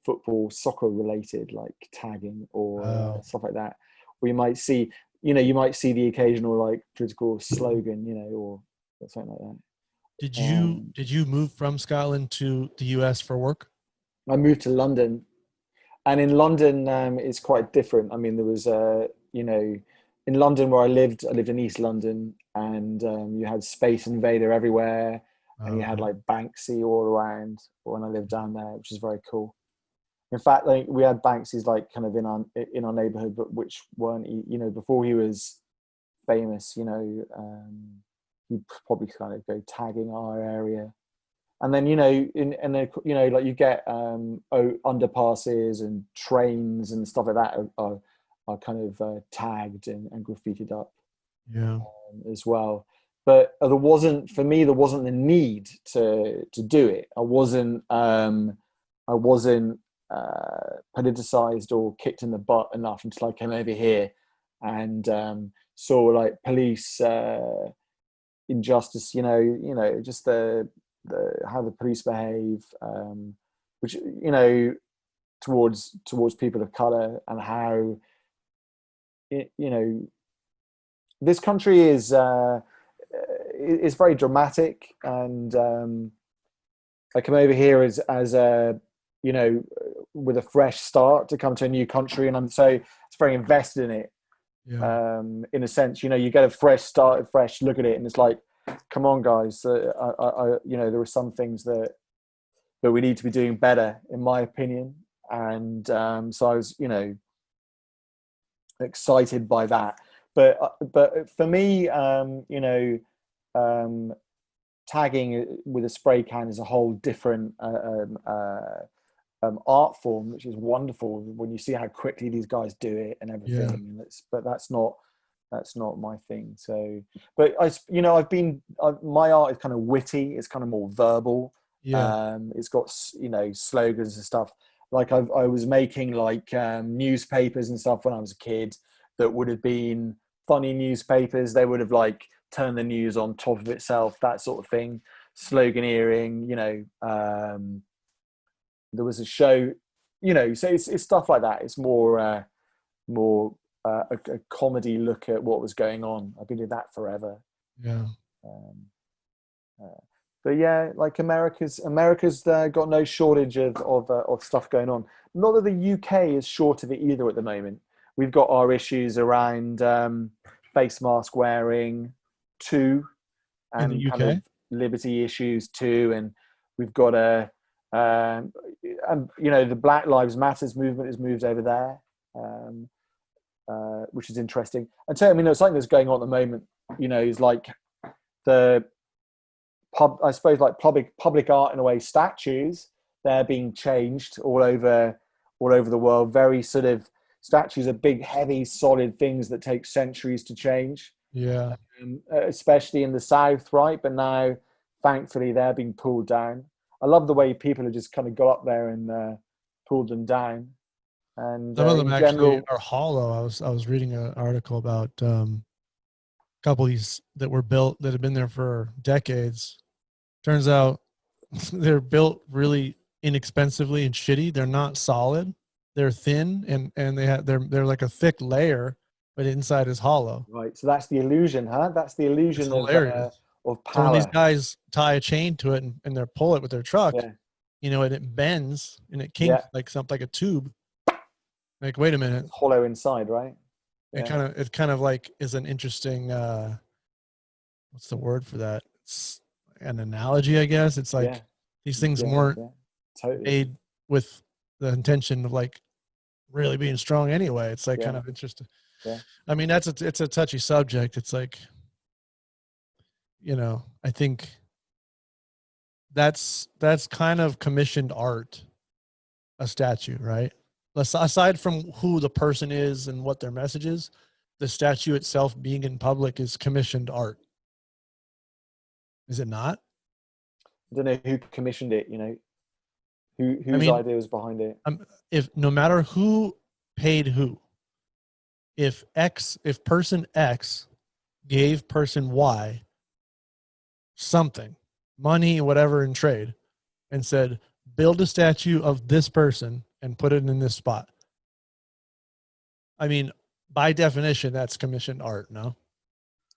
football, soccer related, like tagging or stuff like that. Or you might see the occasional like political slogan, or something like that. Did you move from Scotland to the US for work? I moved to London, and in London, it's quite different. I mean, there was in London where I lived in East London, and you had Space Invader everywhere, and you had like Banksy all around when I lived down there, which is very cool. In fact, like we had Banksy's like kind of in our neighborhood, but which weren't, before he was famous, he'd probably kind of go tagging our area. And then, like you get underpasses and trains and stuff like that are kind of tagged and graffitied up. Yeah. As well. But there wasn't the need to do it. I wasn't politicized or kicked in the butt enough until I came over here and saw like police injustice, just the how the police behave, which towards people of color, and how it, this country is very dramatic, and I come over here as a with a fresh start to come to a new country, and I'm so it's very invested in it. Yeah. In a sense, you get a fresh start, a fresh look at it, and it's like, come on, guys. There are some things that we need to be doing better, in my opinion. And so I was, excited by that. But for me, tagging with a spray can is a whole different art form, which is wonderful when you see how quickly these guys do it and Yeah. everything. But that's not my thing. So, but my art is kind of witty. It's kind of more verbal. Yeah. It's got slogans and stuff. Like I was making like newspapers and stuff when I was a kid that would have been funny newspapers. They would have like turned the news on top of itself, that sort of thing. Sloganeering, there was a show, so it's stuff like that. It's more a comedy look at what was going on. I've been doing that forever. Yeah. Um, but yeah, like America's got no shortage of stuff going on. Not that the UK is short of it either at the moment. We've got our issues around face mask wearing too, In the and kind UK. of liberty issues too, and we've got and the Black Lives Matters movement has moved over there, which is interesting. And so, there's something that's going on at the moment. Is like the I suppose like public art in a way, statues. They're being changed all over the world. Very sort of statues are big, heavy, solid things that take centuries to change, Yeah. especially in the South, right? But now, thankfully, they're being pulled down. I love the way people have just kind of got up there and pulled them down. And Some of them in actually general, are hollow. I was reading an article about a couple of these that were built that have been there for decades. Turns out they're built really inexpensively and shitty. They're not solid. They're thin and they're like a thick layer, but inside is hollow. right? So that's the illusion, huh? That's the It's illusion hilarious. of So when these power. guys tie a chain to it and they pull it with their truck, Yeah, and it bends and it kinks yeah. like something like a tube. Like, wait a minute. It's hollow inside, right? It Yeah, kind of like is an interesting what's the word for that? It's an analogy, I guess. It's yeah, like these things yeah, weren't yeah. Totally. made with the intention of like really being strong anyway. It's like kind Yeah, of interesting. yeah. I mean, it's a touchy subject. It's like, I think that's kind of commissioned art, a statue, right? Aside from who the person is and what their message is, the statue itself being in public is commissioned art. Is it not? I don't know who commissioned it. I Whose mean, idea was behind it. if no matter who paid who, if person X gave person Y something, money, whatever in trade, and said, build a statue of this person and put it in this spot. I mean, by definition, that's commissioned art, no?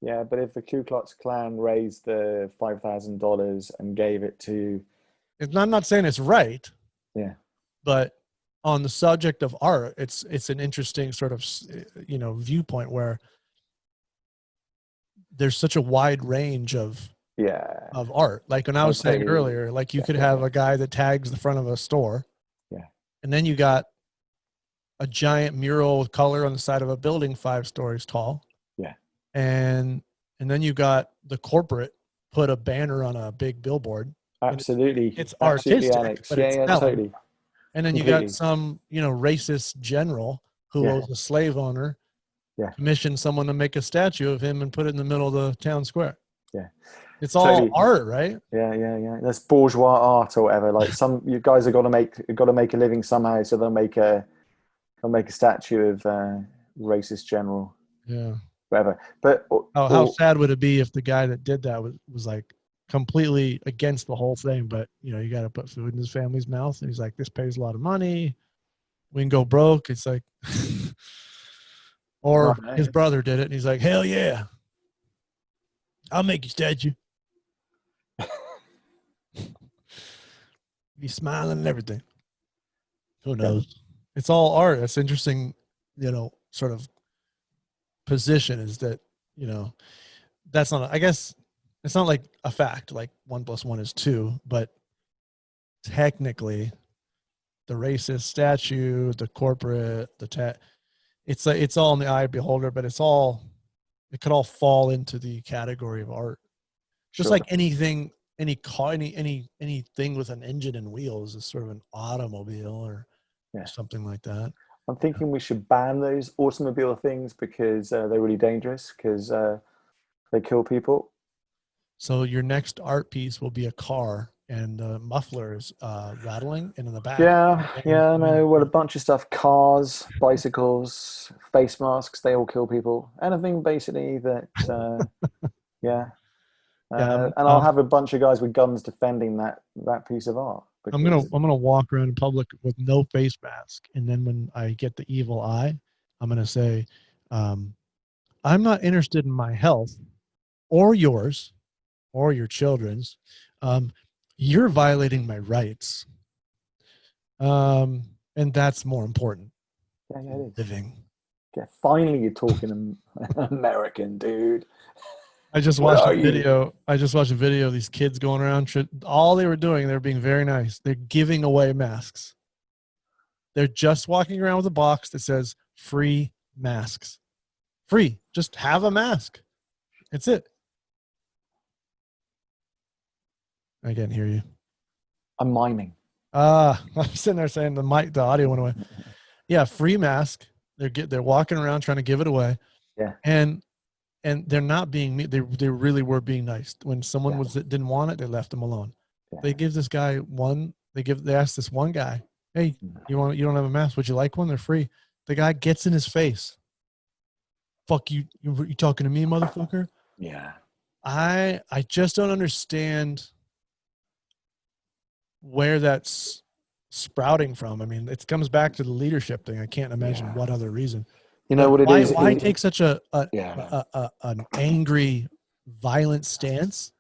Yeah, but if the Ku Klux Klan raised the $5,000 and gave it to, I'm not saying it's right, yeah, but on the subject of art, it's an interesting sort of viewpoint where there's such a wide range yeah, of art. Like when I I was saying totally, earlier, like you yeah, could yeah, have yeah, a guy that tags the front of a store, yeah, and then you got a giant mural with color on the side of a building 5 stories tall, yeah. and then you got the corporate put a banner on a big billboard, and Absolutely, it's absolutely, artistic, Alex. but Yeah, it's yeah, selling. totally, And then you got completely. some racist general who Yeah, was a slave owner yeah, commissioned someone to make a statue of him and put it in the middle of the town square. yeah, It's all totally. art, right? Yeah, yeah, yeah. That's bourgeois art or whatever. Like some you guys have got to make a living somehow, so they'll make a statue of racist general. Yeah. whatever. But How sad would it be if the guy that did that was like completely against the whole thing, but you know, you got to put food in his family's mouth, and he's like, this pays a lot of money. We can go broke. It's like, I or don't his know. brother did it, and he's like, hell yeah, I'll make you statue. Be smiling and everything. Who Yeah, knows? It's all art. That's interesting, you know, sort of position is that, you know, that's not, I guess it's not like a fact, like 1+1 is 2, but technically the racist statue, the corporate, it's like, it's all in the eye of the beholder, but it could all fall into the category of art. Just like sure. anything, any car, anything with an engine and wheels is sort of an automobile or Yeah. something like that. I'm thinking we should ban those automobile things because they're really dangerous because they kill people. So your next art piece will be a car and the muffler is rattling, and in the back, Yeah, bang, yeah, I bang, know. Well, a bang. bunch of stuff: cars, bicycles, face masks. They all kill people. Anything basically that, yeah. Yeah, And I'll have a bunch of guys with guns defending that piece of art because, I'm gonna walk around in public with no face mask, and then when I get the evil eye, I'm gonna say, um, "I'm not interested in my health or yours or your children's. Um, you're violating my rights, and that's more important yeah, yeah, than it is. living." Yeah, finally, you're talking American, dude. I just What watched a are you? video. I just watched a video of these kids going around. All they were doing, they were being very nice. They're giving away masks. They're just walking around with a box that says free masks. Free. Just have a mask. That's it. I can't hear you. I'm miming. I'm sitting there saying the audio went away. Yeah, free mask. They're walking around trying to give it away, Yeah, and they're not being they really were being nice. When someone yeah, was that didn't want it, they left them alone. yeah. They give this guy one. They asked this one guy, "Hey, you don't have a mask? Would you like one? They're free." The guy gets in his face. Fuck you! You talking to me, motherfucker? Yeah. I just don't understand where that's sprouting from. I mean, it comes back to the leadership thing. I can't imagine Yeah. what other reason. You know But what it is? why take such Yeah. an angry, violent stance?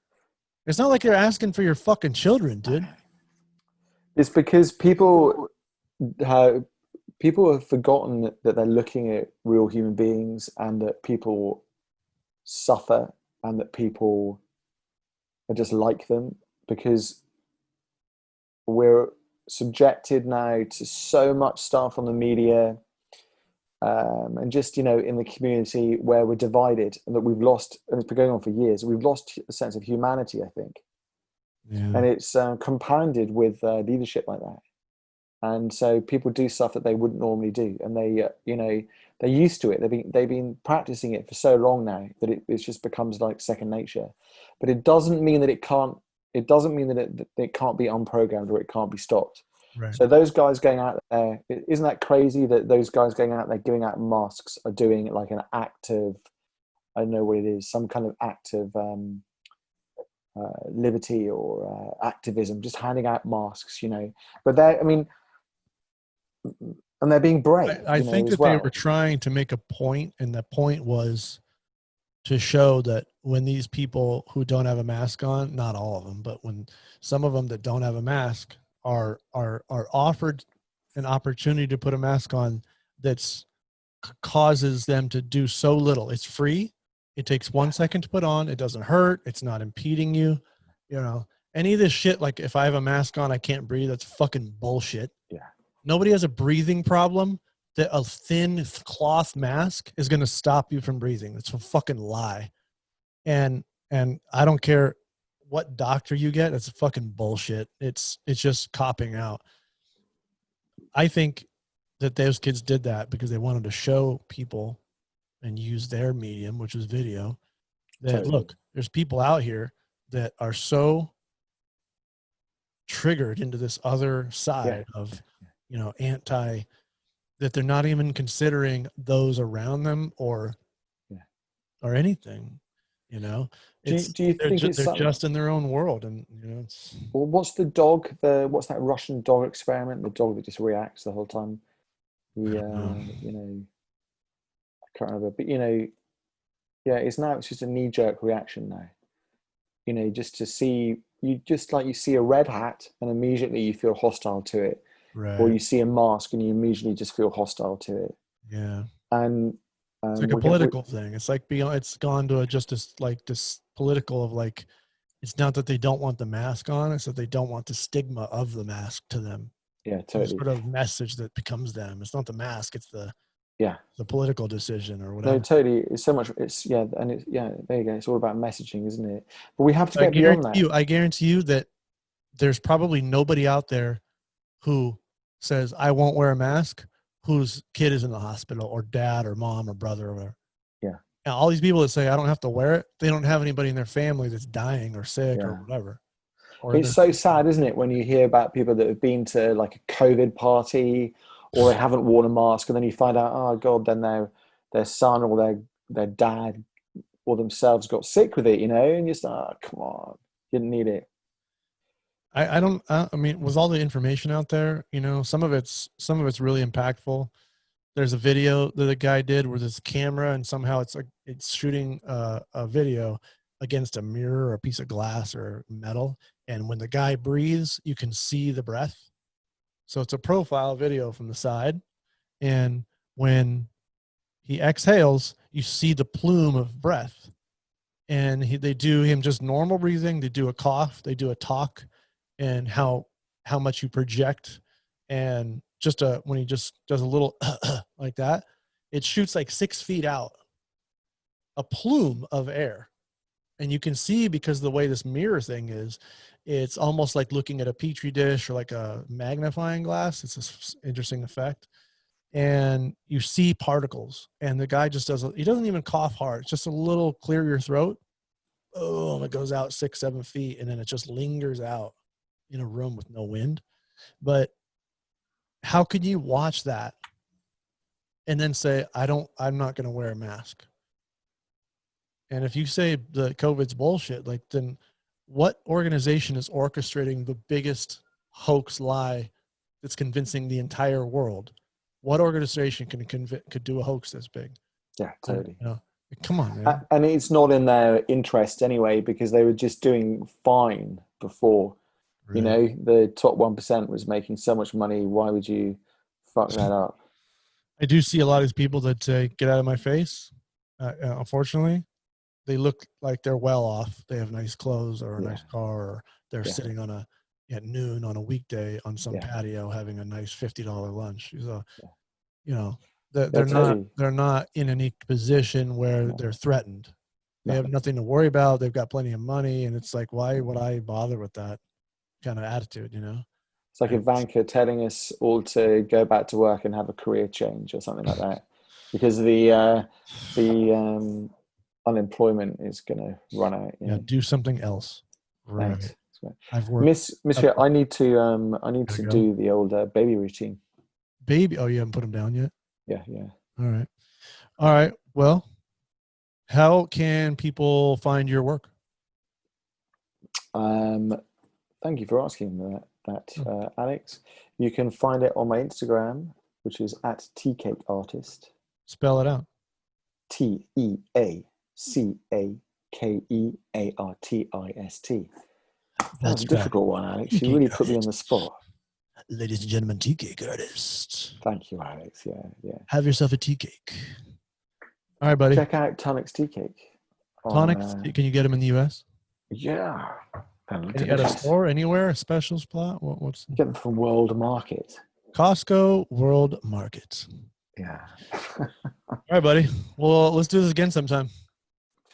It's not like they're asking for your fucking children, dude. It's because have people have forgotten that they're looking at real human beings and that people suffer and that people are just like them because we're subjected now to so much stuff on the media, and just in the community where we're divided and that we've lost, and it's been going on for years, we've lost a sense of humanity, I think. Yeah, And it's compounded with leadership like that. And so people do stuff that they wouldn't normally do, and they're used to it. They've been practicing it for so long now that it just becomes like second nature. But it doesn't mean that it can't. It doesn't mean that it can't be unprogrammed or it can't be stopped. right. So those guys going out there, isn't that crazy that those guys going out there giving out masks are doing like an act of, I don't know what it is, some kind of act of liberty or activism, just handing out masks, But I mean, and they're being brave, I think as that they were well. trying to make a point, and the point was to show that when these people who don't have a mask on, not all of them, but when some of them that don't have a mask are offered an opportunity to put a mask on, that's causes them to do so little. It's free. It takes 1 second to put on. It doesn't hurt. It's not impeding you. You know, any of this shit, like if I have a mask on, I can't breathe. That's fucking bullshit. Yeah, Nobody has a breathing problem. That a thin cloth mask is going to stop you from breathing. It's a fucking lie. And I don't care what doctor you get. It's fucking bullshit. It's just copping out. I think that those kids did that because they wanted to show people and use their medium, which was video, that totally. look, there's people out here that are so triggered into this other Yeah, side of, anti, that they're not even considering those around them or yeah. or anything. You know, it's Do you think it's they're something? just in their own world, and it's Well, what's the dog? What's that Russian dog experiment? The dog that just reacts the whole time. I The don't know. I can't remember, but yeah, it's just a knee jerk reaction now. Just to see you see a red hat and immediately you feel hostile to it, or Right. you see a mask and you immediately just feel hostile to it. Yeah. And It's like a political thing. It's like beyond. It's gone to a just this political of like. It's not that they don't want the mask on. It's that they don't want the stigma of the mask to them. yeah, The totally. sort of message that becomes them. It's not the mask. It's Yeah, the political decision or no, whatever. totally. It's so much. It's yeah, and it's yeah. There you go. It's all about messaging, isn't it? But we have to I get beyond guarantee that. you. I guarantee you that there's probably nobody out there who says I won't wear a mask whose kid is in the hospital or dad or mom or brother or whatever. Yeah, Now, all these people that say I don't have to wear it, they don't have anybody in their family that's dying or sick or yeah. whatever. Or It's they're so sad, isn't it, when you hear about people that have been to like a COVID party or they haven't worn a mask, and then you find out, oh God, then their son or their dad or themselves got sick with it, and you just, oh, come on, didn't need it. I don't I mean with all the information out there, some of it's really impactful. There's a video that the guy did where this camera and somehow it's shooting a video against a mirror or a piece of glass or metal, and when the guy breathes you can see the breath. So it's a profile video from the side, and when he exhales you see the plume of breath. And they do him just normal breathing, they do a cough, they do a talk, and how much you project, and just when he just does a little like that, it shoots like 6 feet out a plume of air. And you can see, because of the way this mirror thing is, it's almost like looking at a petri dish or like a magnifying glass. It's this interesting effect. And you see particles, and the guy just he doesn't even cough hard. It's just a little clear your throat. Oh, it goes out 6, 7 feet, and then it just lingers out in a room with no wind. But how could you watch that and then say, I'm not going to wear a mask? And if you say the COVID's bullshit, like, then what organization is orchestrating the biggest hoax lie that's convincing the entire world? What organization could do a hoax this big? Yeah, totally. Come on, man. And it's not in their interest anyway, because they were just doing fine before. Right. The top 1% was making so much money. Why would you fuck that up? I do see a lot of these people that say, "Get out of my face." Unfortunately, they look like they're well off. They have nice clothes or a Yeah, nice car, or they're yeah, sitting at noon on a weekday on some yeah, patio having a nice $50 lunch. So, yeah. you know, Yeah, they're not totally. they're not in any position where No, they're threatened. They no. have nothing to worry about. They've got plenty of money, and it's like, why would I bother with that kind of attitude? It's like And Ivanka telling us all to go back to work and have a career change or something like that, because the unemployment is going to run out. yeah, do something else. Right. Thanks, I've Monsieur. I need gotta to go. do the old baby routine. Baby. Oh, you haven't put him down yet. Yeah, yeah. All right. All right. Well, how can people find your work? Um, Thank you for asking Oh, Alex. You can find it on my Instagram, which is at tcakeartist. spell it out. TEACAKEARTIST. That was a That's right. difficult one, Alex. Tea You cake really put me on the artist. spot. Ladies and gentlemen, tea cake artist. Thank you, Alex. Yeah, yeah. Have yourself a tea cake. All right, buddy. Check out Tonic's Tea Cake on, Tonics, can you get them in the US? yeah, they're At a delicious. store, anywhere, a special spot? What's Get them from World Market. Costco World Market? Yeah. All right, buddy. Well, let's do this again sometime.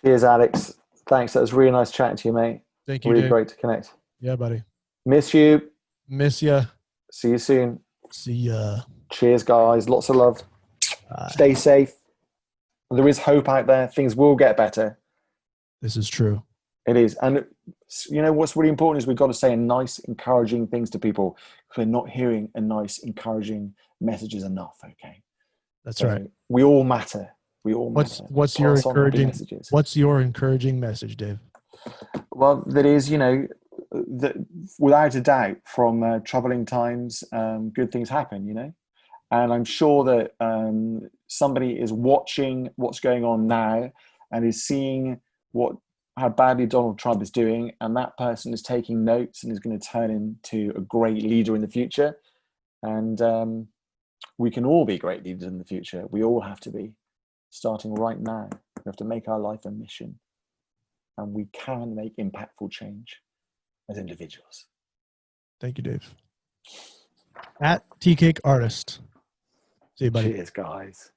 Cheers, Alex. Thanks. That was really nice chatting to you, mate. Thank you, Really Dave. great to connect. Yeah, buddy. Miss you. Miss ya. See you soon. See ya. Cheers, guys. Lots of love. Bye. Stay safe. There is hope out there. Things will get better. This is true. It is. And what's really important is we've got to say nice, encouraging things to people. We're not hearing a nice, encouraging messages enough. Okay. That's right. So we all matter. We all What's matter. what's your Pass on happy encouraging messages. what's your encouraging message, Dave? Well, that is, that without a doubt, from troubling times, good things happen, And I'm sure that somebody is watching what's going on now and is seeing what how badly Donald Trump is doing, and that person is taking notes and is going to turn into a great leader in the future. And we can all be great leaders in the future. We all have to be, starting right now. We have to make our life a mission, and we can make impactful change as individuals. Thank you, Dave. At Tea Cake Artist. See you, buddy. Cheers, guys.